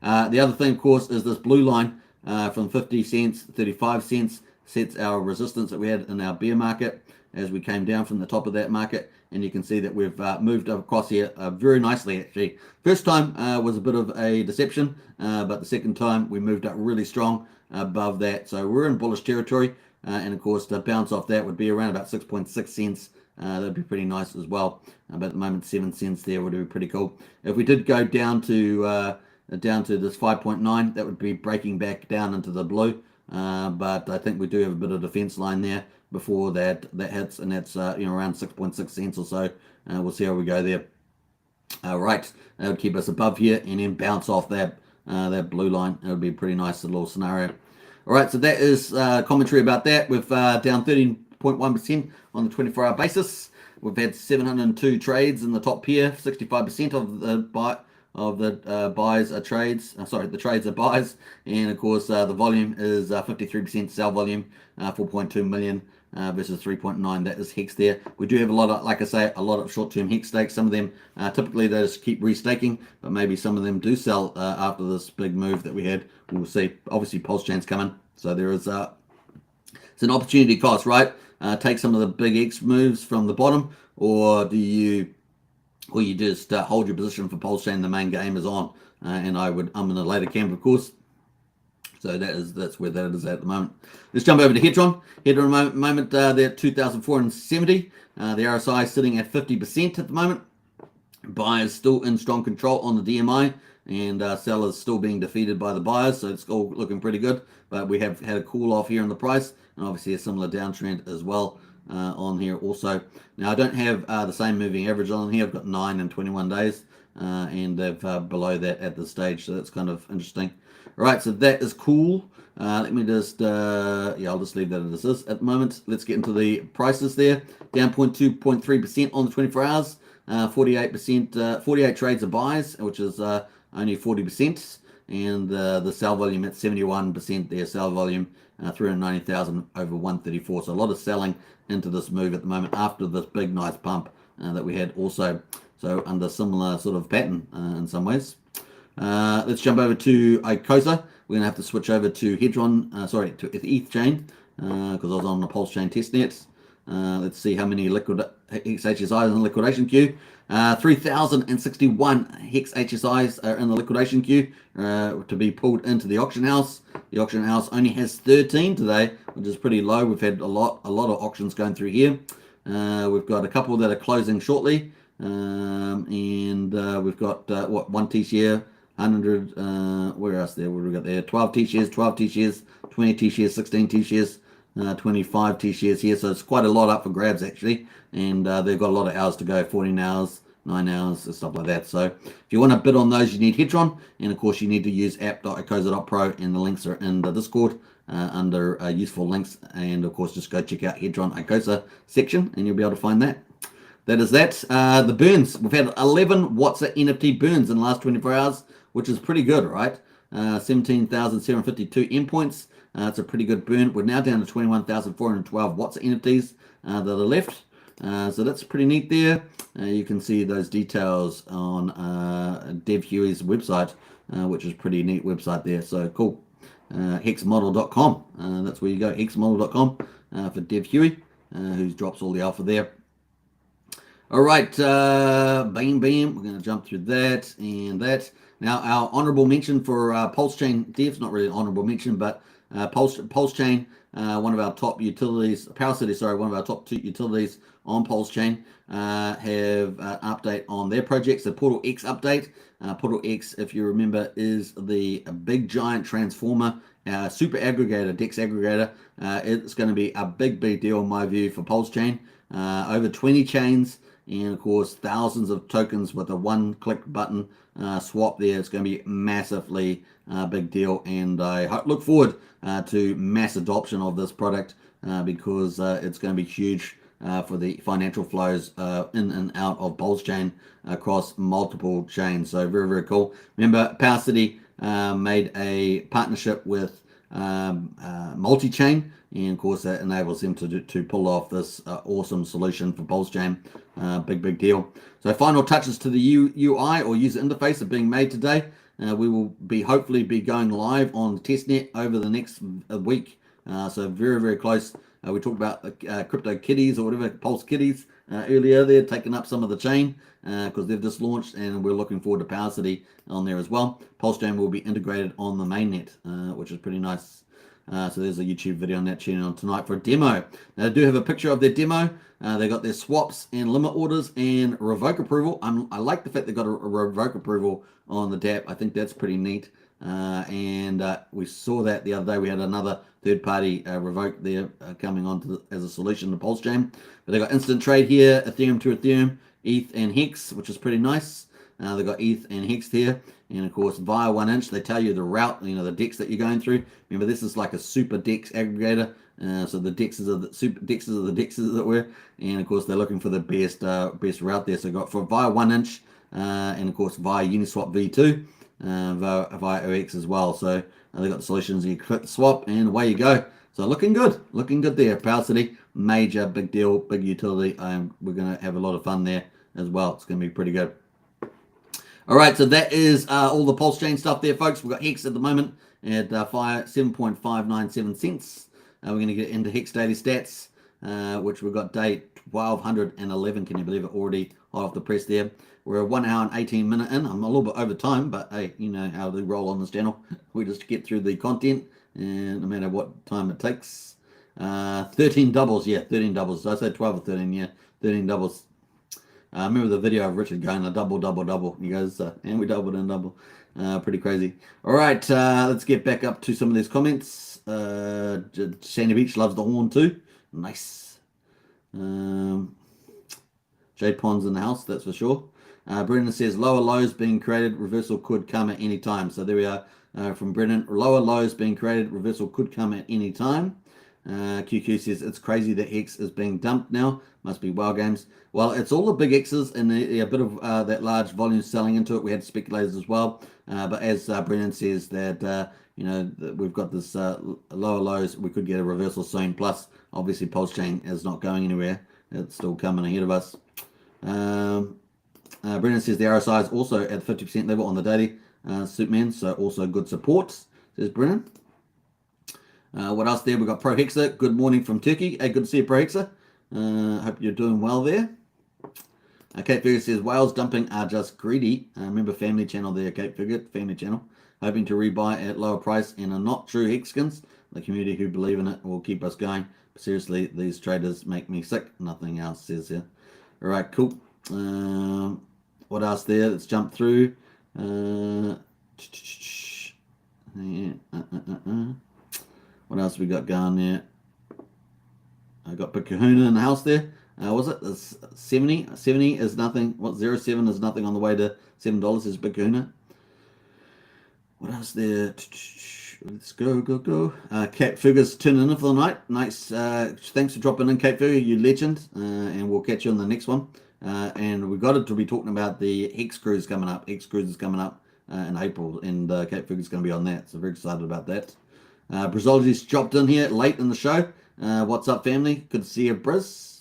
The other thing, of course, is this blue line from 50 cents, 35 cents sets our resistance that we had in our bear market as we came down from the top of that market. And you can see that we've moved across here very nicely, actually. First time was a bit of a deception, but the second time we moved up really strong above that. So we're in bullish territory. And of course, the bounce off that would be around about 6.6 cents. That'd be pretty nice as well. But at the moment, 7 cents there would be pretty cool. If we did go down to this 5.9, that would be breaking back down into the blue. But I think we do have a bit of defense line there before that hits, and that's around 6.6 cents or so. We'll see how we go there. Right, that would keep us above here and then bounce off that blue line. It would be a pretty nice little scenario. All right, so that is commentary about that. We've down 13.1% on the 24-hour basis. We've had 702 trades in the top pair. 65% of the buys are trades. The trades are buys, and of course the volume is 53% sell volume, 4.2 million versus 3.9. That is Hex there. We do have a lot of, like I say, a lot of short-term Hex stakes. Some of them typically they just keep restaking, but maybe some of them do sell after this big move that we had. We'll see. Obviously, PULSECHAIN's coming, so there is it's an opportunity cost, right? Take some of the big X moves from the bottom, or do you? Or you just hold your position for PULSECHAIN. The main game is on, and I'm in a later camp, of course. So that's where that is at the moment. Let's jump over to Hedron. Hedron moment they're at 2,470. The RSI is sitting at 50% at the moment. Buyers still in strong control on the DMI, and sellers still being defeated by the buyers. So it's all looking pretty good. But we have had a cool off here in the price, and obviously a similar downtrend as well. On here also. Now I don't have the same moving average on here. I've got 9 and 21 days, and they've below that at this stage, so that's kind of interesting. All right, so that is cool. Let me just I'll just leave that as is at the moment. Let's get into the prices there. Down 0.3% on the 24 hours. 48 trades are buys, which is only 40%, and the sell volume at 71% there. Sell volume 390,000 over 134. So a lot of selling into this move at the moment after this big nice pump that we had also. So under similar sort of pattern in some ways. Let's jump over to ICOSA. We're going to have to switch over to Hedron, to ETH chain, because I was on the PULSECHAIN Testnet. Let's see how many liquid Hex HSIs in the liquidation queue. 3,061 Hex HSIs are in the liquidation queue to be pulled into the auction house. The auction house only has 13 today, which is pretty low. We've had a lot of auctions going through here. We've got a couple that are closing shortly, and we've got one T-share, 100. Where else there? What do we got there? 12 T-shares, 12 T-shares, 20 T-shares, 16 T-shares. 25 T-shares here, so it's quite a lot up for grabs actually, and they've got a lot of hours to go, 14 hours, 9 hours, and stuff like that. So if you want to bid on those, you need Hedron, and of course you need to use app.icosa.pro, and the links are in the Discord under useful links, and of course just go check out Hedron ICOSA section and you'll be able to find that. That is that. The burns, we've had 11 watts of NFT burns in the last 24 hours, which is pretty good, right? 17,752 endpoints. It's a pretty good burn. We're now down to 21,412 watts of NFTs that are left. So that's pretty neat there. You can see those details on Dev Huey's website, which is pretty neat website there. So cool. Hexmodel.com. That's where you go. Hexmodel.com for Dev Huey, who drops all the alpha there. All right. Bam. We're going to jump through that and that. Now, our honorable mention for PULSECHAIN devs, not really an honorable mention, but PULSECHAIN, one of our top utilities, PowerCity, one of our top 2 utilities on PULSECHAIN, have an update on their projects. The Portal X update. Portal X, if you remember, is the big giant transformer, super aggregator, DEX aggregator. It's going to be a big deal in my view for PULSECHAIN. Over 20 chains, and of course thousands of tokens with a one-click button swap there. It's going to be massively big deal, and I look forward to mass adoption of this product because it's going to be huge for the financial flows in and out of PULSECHAIN across multiple chains. So very cool. Remember, PowerCity made a partnership with multi-chain, and of course that enables them to pull off this awesome solution for PulseChain. Big deal. So final touches to the UI or user interface are being made today. We will hopefully be going live on testnet over the next week. So very close. We talked about the crypto kitties or whatever, Pulse kitties earlier there, taking up some of the chain because they've just launched, and we're looking forward to PowerCity on there as well. PulseChain will be integrated on the mainnet, which is pretty nice. So there's a YouTube video on that channel tonight for a demo. Now, they do have a picture of their demo. They got their swaps and limit orders and revoke approval. I like the fact they got a revoke approval on the dApp. I think that's pretty neat. And we saw that the other day. We had another third-party revoke there coming on as a solution to PulseChain. But they got instant trade here, Ethereum to Ethereum, ETH and Hex, which is pretty nice. They got ETH and Hex here, and of course via 1 inch they tell you the route, the DEX that you're going through. Remember, this is like a super DEX aggregator, so the DEXs are the super DEXs are the DEXs as it were, and of course they're looking for the best route there. So got for via 1 inch, and of course via Uniswap V2. Via OX as well. So they got the solutions. You click the swap and away you go. So looking good there. PowerCity, major, big deal, big utility. We're going to have a lot of fun there as well. It's going to be pretty good. All right, so that is all the PulseChain stuff there, folks. We've got Hex at the moment at 7.597 cents. We're going to get into Hex daily stats, which we've got day 1211. Can you believe it? Already hot off the press there. We're 1 hour and 18 minutes in. I'm a little bit over time, but hey, you know how they roll on this channel. We just get through the content, and no matter what time it takes. 13 doubles, yeah, 13 doubles. Did I say 12 or 13? Yeah, 13 doubles. I remember the video of Richard going a double. He goes, and we doubled and double. Pretty crazy. All right, let's get back up to some of these comments. Sandy Beach loves the horn too. Nice. Jade Pond's in the house, that's for sure. Brendan says lower lows being created, reversal could come at any time. So there we are from Brendan. Lower lows being created, reversal could come at any time. QQ says it's crazy that Hex is being dumped now. Must be wild games. Well, it's all the big X's and a bit of that large volume selling into it. We had speculators as well. But as Brendan says that, we've got this lower lows. We could get a reversal soon. Plus, obviously, PulseChain is not going anywhere. It's still coming ahead of us. Brendan says the RSI is also at 50% level on the daily, Superman, so also good support, says Brendan. What else there? We've got Pro Hexer. Good morning from Turkey. Hey, good to see you, Pro Hexer. Hope you're doing well there. Kate Figure says whales dumping are just greedy. Remember family channel there, Kate Figure, family channel. Hoping to rebuy at lower price and are not true Hexkins. The community who believe in it will keep us going. But seriously, these traders make me sick. Nothing else says here. All right, cool. What else there? Let's jump through. What else we got going there? I got Big Kahuna in the house there. Was it 70? 70 is nothing. What 07 is nothing on the way to $7 is Big Kahuna. What else there? Let's go. Cat Figures tuning in for the night. Nice. Thanks for dropping in, Cat Figure, you legend. And we'll catch you on the next one. And we've got to be talking about the Hex cruise coming up. Hex cruise is coming up in April, and Cat Figure's going to be on that. So very excited about that. Brizology's dropped in here late in the show. What's up, family? Good to see you, Briz.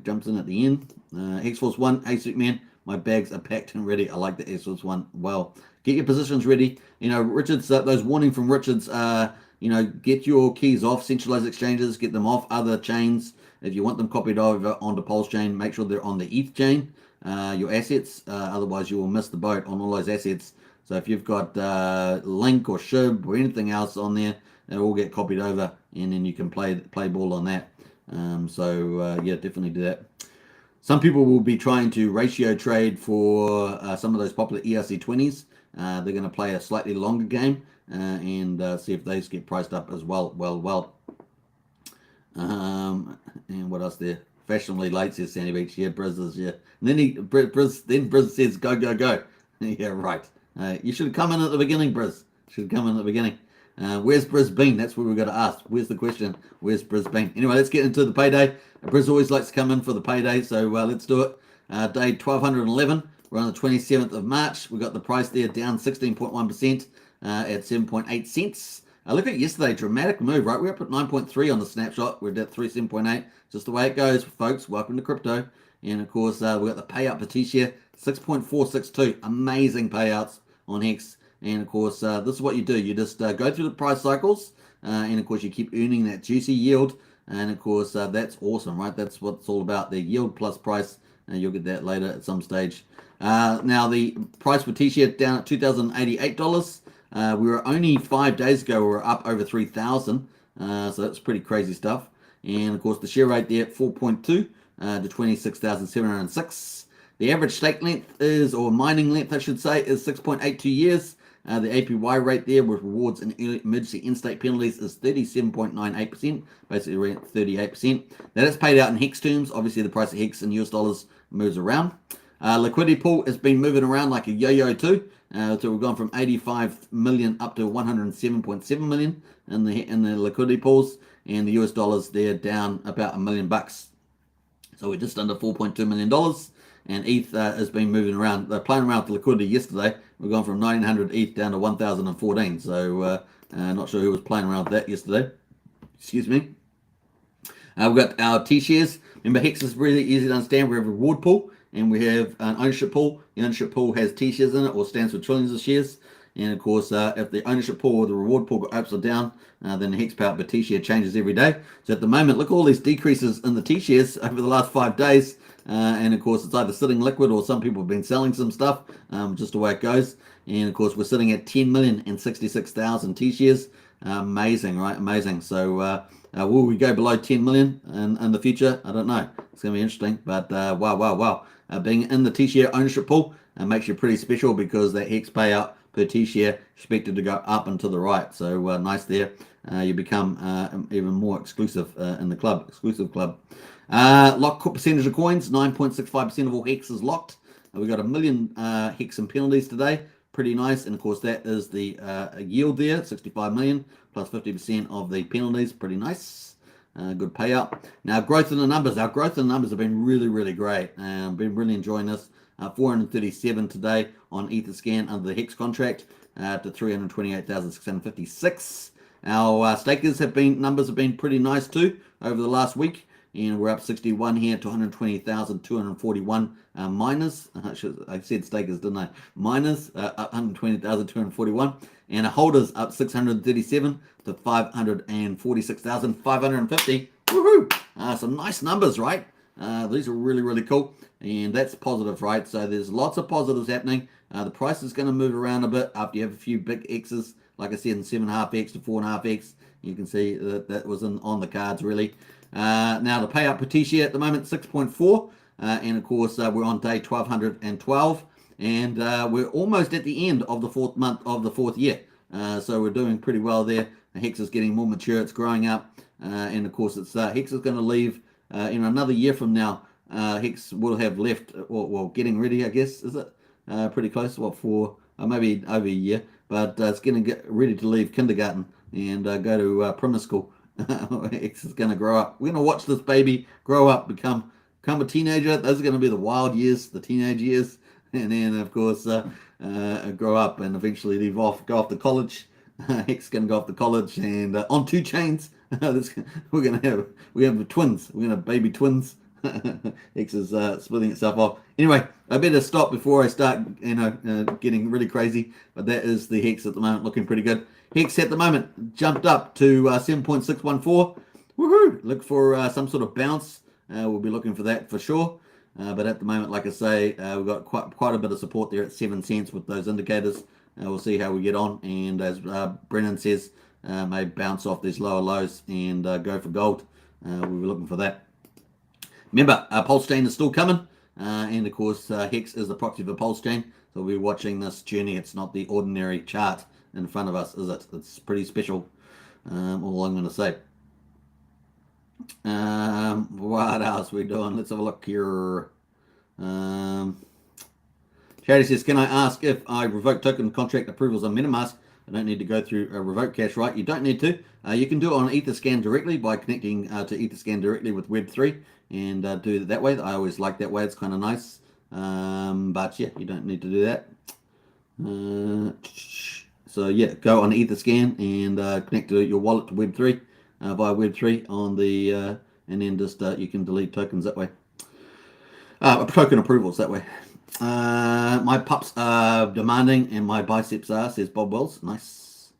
Jumps in at the end. Hex Force 1. Hey, Superman. My bags are packed and ready. I like the Hex Force 1. Well, get your positions ready. Richard's, those warning from Richard's, get your keys off centralized exchanges. Get them off other chains. If you want them copied over onto PulseChain, make sure they're on the ETH chain, your assets. Otherwise, you will miss the boat on all those assets. So if you've got Link or SHIB or anything else on there, they'll all get copied over, and then you can play ball on that. Yeah, definitely do that. Some people will be trying to ratio trade for some of those popular ERC20s. They're going to play a slightly longer game and see if those get priced up as well. And what else there? Fashionably late, says Sandy Beach. Yeah, Briz is, yeah. And then Briz says, go. Yeah, right. You should have come in at the beginning, Briz. Should have come in at the beginning. Where's Briz been? That's what we've got to ask. Where's the question? Where's Briz been? Anyway, let's get into the payday. Briz always likes to come in for the payday, so let's do it. Day 1211. We're on the 27th of March. We've got the price there down 16.1% at 7.8 cents. Look at yesterday, dramatic move, right? We're up at 9.3 on the snapshot. We're at 37.8. Just the way it goes, folks. Welcome to crypto. And of course, we've got the payout for T-share, 6.462. Amazing payouts on Hex. And of course, this is what you do. You just go through the price cycles, and of course, you keep earning that juicy yield. And of course, that's awesome, right? That's what it's all about. The yield plus price. You'll get that later at some stage. Now, the price for T-share down at $2,088. We were only 5 days ago, we were up over 3,000. So that's pretty crazy stuff. And of course, the share rate there at 4.2 to 26,706. The average stake length is, or mining length, I should say, is 6.82 years. The APY rate there with rewards and emergency in-state penalties is 37.98%, basically around 38%. That is paid out in Hex terms. Obviously, the price of Hex in US dollars moves around. Liquidity pool has been moving around like a yo-yo too. So we've gone from 85 million up to 107.7 million in the liquidity pools, and the US dollars they're down about $1 million. So we're just under $4.2 million. And ETH has been moving around. They're playing around with the liquidity yesterday. We've gone from 1,900 ETH down to 1,014. So not sure who was playing around with that yesterday. Excuse me. We've got our T-shares. Remember, Hex is really easy to understand. We have a reward pool and we have an ownership pool. The ownership pool has T-shares in it, or stands for trillions of shares. And of course, if the ownership pool or the reward pool go ups or down, then the Hex payout per T-share changes every day. So at the moment, look at all these decreases in the T-shares over the last 5 days. And of course, it's either sitting liquid or some people have been selling some stuff, just the way it goes. And of course, we're sitting at 10,066,000 T-shares. Amazing, right? Amazing. So will we go below 10 million in the future? I don't know. It's going to be interesting. But wow. Being in the T-share ownership pool makes you pretty special, because that Hex payout per T-share expected to go up and to the right. So nice there. You become even more exclusive in the club, exclusive club. Lock percentage of coins, 9.65% of all Hex is locked. We got 1 million Hex and penalties today. Pretty nice. And of course, that is the yield there, 65 million plus 50% of the penalties. Pretty nice. Good payout. Now, growth in the numbers. Our growth in the numbers have been really great. Been really enjoying this. 437 today on Etherscan under the Hex contract to 328,656. Our stakers numbers have been pretty nice too over the last week. And we're up 61 here to 120,241 miners. I said stakers, didn't I? Miners up 120,241. And holders up 637 to 546,550. Woohoo! Some nice numbers, right? These are really cool. And that's positive, right? So there's lots of positives happening. The price is going to move around a bit after you have a few big X's. Like I said, in 7.5x to 4.5x. You can see that was on the cards, really. Now the payout per T-share at the moment, 6.4, and of course we're on day 1212, and we're almost at the end of the 4th month of the 4th year. So we're doing pretty well there. Hex is getting more mature, it's growing up, and of course it's Hex is going to leave in another year from now. Hex will have left, well, getting ready, I guess, is it? Pretty close, for maybe over a year, but it's going to get ready to leave kindergarten and go to primary school. Hex is going to grow up. We're going to watch this baby grow up, become a teenager. Those are going to be the wild years, the teenage years, and then of course grow up and eventually go off to college. Hex is going to go off to college and on 2 chains. We have twins. We're going to have baby twins. Hex is splitting itself off. Anyway, I better stop before I start, getting really crazy. But that is the Hex at the moment, looking pretty good. Hex at the moment jumped up to 7.614. Woohoo! Look for some sort of bounce. We'll be looking for that for sure. But at the moment, like I say, we've got quite a bit of support there at 7 cents with those indicators. We'll see how we get on. And as Brennan says, may bounce off these lower lows and go for gold. We'll be looking for that. Remember, PulseChain is still coming. And of course, Hex is the proxy for PulseChain. So we'll be watching this journey. It's not the ordinary chart in front of us, is it? It's pretty special. All I'm going to say. What else are we doing? Let's have a look here. Charity says, can I ask if I revoke token contract approvals on MetaMask? I don't need to go through a revoke cache, right? You don't need to. You can do it on Etherscan directly by connecting to Etherscan directly with Web3 and do it that way. I always like that way. It's kind of nice. But yeah, you don't need to do that. So yeah, go on Etherscan and connect to your wallet to Web3 via Web3 on the and then just you can delete tokens that way. Token approvals that way. My pups are demanding and my biceps are, says Bob Wells. Nice.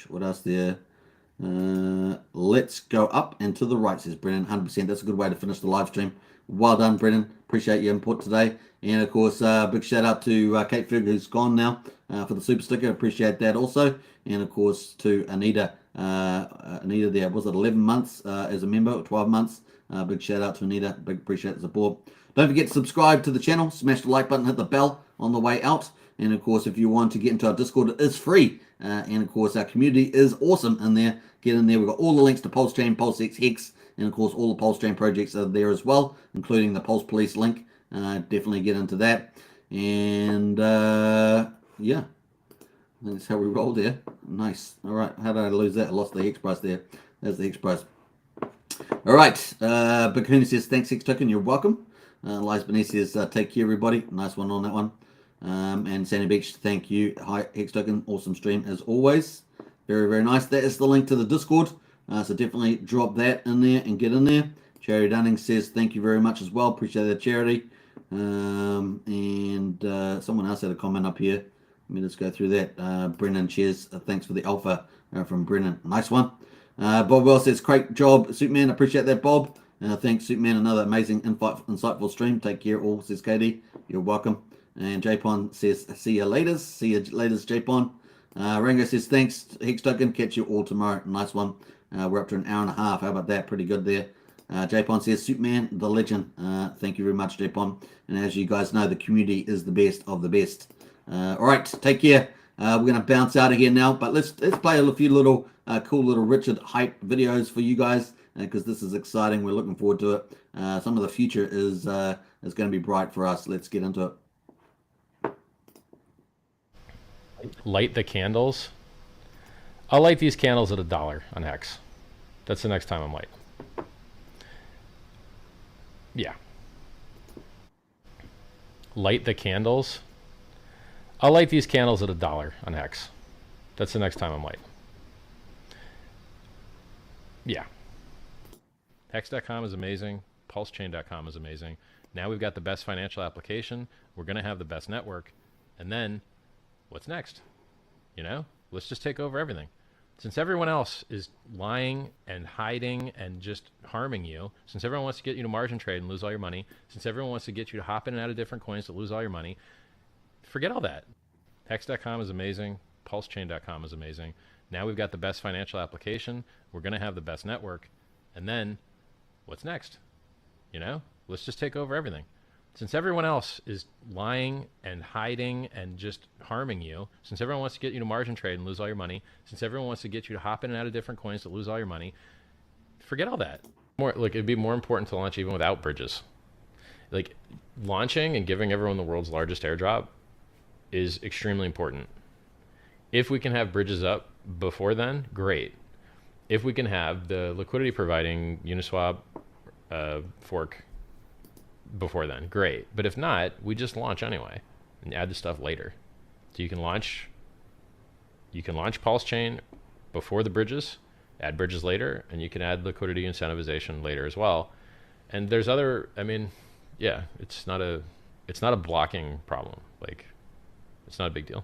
What else there? Let's go up and to the right, says Brennan. 100%. That's a good way to finish the live stream. Well done, Brennan. Appreciate your input today. And of course, big shout out to Kate Fig, who's gone now, for the super sticker. Appreciate that also. And of course to Anita. Anita there, was it 11 months as a member, or 12 months? Big shout out to Anita. Big appreciate the support. Don't forget to subscribe to the channel. Smash the like button, hit the bell on the way out. And of course, if you want to get into our Discord, it is free. And of course, our community is awesome in there. Get in there. We've got all the links to PulseChain, PulseX, Hex, and of course, all the PulseChain projects are there as well, including the Pulse Police link. Definitely get into that. And yeah, that's how we roll there. Nice. All right. How did I lose that? I lost the Hex price there. There's the Hex price. All right. Big Hooney says, thanks, Hex Token. You're welcome. Lies Beneath says, take care, everybody. Nice one on that one. And Sandy Beach, thank you. Hi, Hex Token. Awesome stream as always. Very, very nice. That is the link to the Discord. So definitely drop that in there and get in there. Charity Dunning says, thank you very much as well. Appreciate that, Charity. And someone else had a comment up here. Let me just go through that. Brennan, cheers. Thanks for the alpha from Brennan. Nice one. Bob Wells says, great job, Superman. Appreciate that, Bob. Thanks, Superman. Another amazing, insightful stream. Take care all, says Katie. You're welcome. And Japon says, see you later. See you later, Japon. Rango says, thanks, Hex Token. Catch you all tomorrow. Nice one. We're up to an hour and a half. How about that? Pretty good there. Japon says, Superman, the legend. Thank you very much, Japon. And as you guys know, the community is the best of the best. All right, take care. We're going to bounce out again now, but let's play a few little cool little Richard hype videos for you guys because this is exciting. We're looking forward to it. Some of the future is going to be bright for us. Let's get into it. Light the candles. I'll light these candles at $1 on Hex. That's the next time I'm light. Yeah. Light the candles. I'll light these candles at $1 on Hex. That's the next time I'm light. Yeah. Hex.com is amazing. PulseChain.com is amazing. Now we've got the best financial application. We're going to have the best network. And then what's next? You know, let's just take over everything. Since everyone else is lying and hiding and just harming you, since everyone wants to get you to margin trade and lose all your money, since everyone wants to get you to hop in and out of different coins to lose all your money, forget all that. Hex.com is amazing. PulseChain.com is amazing. Now we've got the best financial application. We're going to have the best network. And then what's next? You know, let's just take over everything. Since everyone else is lying and hiding and just harming you, since everyone wants to get you to margin trade and lose all your money, since everyone wants to get you to hop in and out of different coins to lose all your money, forget all that. It'd be more important to launch even without bridges. Like, launching and giving everyone the world's largest airdrop is extremely important. If we can have bridges up before then, great. If we can have the liquidity providing Uniswap fork before then, great. But if not, we just launch anyway and add the stuff later. So you can launch PulseChain before the bridges, add bridges later, and you can add liquidity incentivization later as well. And there's other, I mean, yeah, it's not a blocking problem. Like, it's not a big deal.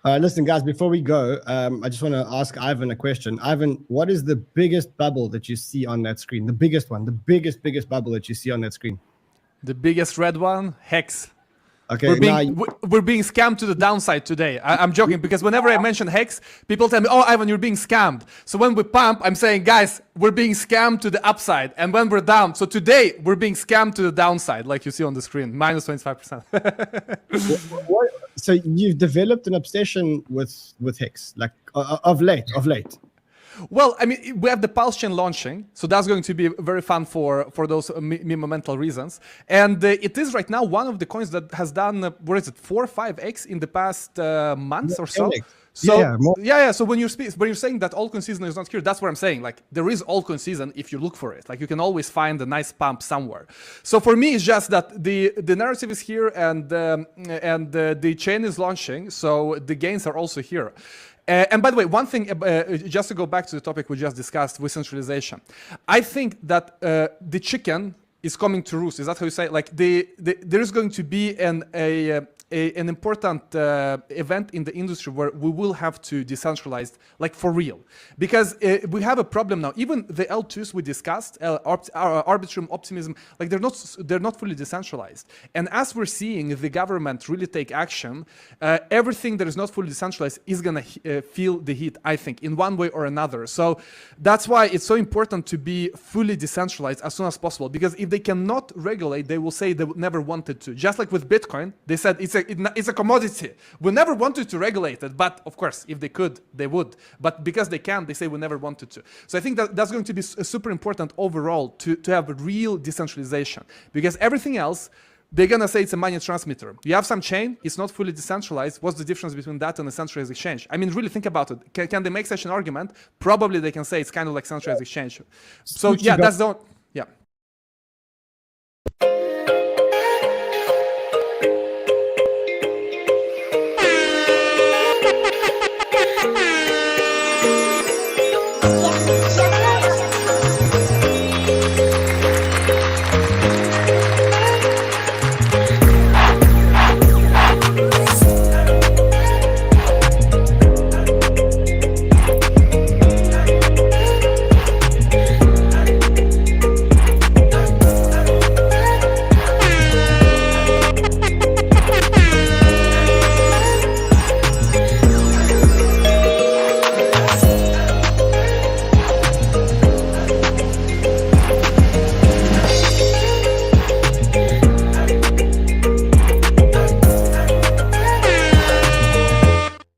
Listen, guys, before we go, I just want to ask Ivan a question. Ivan, what is the biggest bubble that you see on that screen? The biggest one, the biggest bubble that you see on that screen? The biggest red one, Hex. Okay, we're being scammed to the downside today. I'm joking because whenever I mention Hex, people tell me, oh, Ivan, you're being scammed. So when we pump, I'm saying, guys, we're being scammed to the upside. And when we're down, so today we're being scammed to the downside, like you see on the screen, minus 25%. So you've developed an obsession with Hex, like of late. Well, I mean, we have the PulseChain launching, so that's going to be very fun for those momental reasons. And it is right now one of the coins that has done, what is it, 4 or 5x in the past months or so. So yeah. So when you're saying that altcoin season is not here, that's what I'm saying. Like there is altcoin season if you look for it. Like you can always find a nice pump somewhere. So for me, it's just that the narrative is here and the chain is launching, so the gains are also here. And by the way, one thing, just to go back to the topic we just discussed with centralization, I think that the chicken is coming to roost. Is that how you say it? Like there is going to be an important event in the industry where we will have to decentralize, like for real, because we have a problem now. Even the L2s we discussed, Arbitrum, Optimism, like they're not fully decentralized. And as we're seeing the government really take action, everything that is not fully decentralized is gonna feel the heat, I think, in one way or another. So that's why it's so important to be fully decentralized as soon as possible, because if they cannot regulate, they will say they never wanted to. Just like with Bitcoin, they said it's a commodity. We never wanted to regulate it, but of course, if they could, they would. But because they can't, they say we never wanted to. So I think that's going to be super important overall to have a real decentralization, because everything else, they're gonna say it's a money transmitter. You have some chain, it's not fully decentralized. What's the difference between that and a centralized exchange? I mean, really think about it. Can they make such an argument? Probably they can say it's kind of like centralized exchange. So yeah, that's the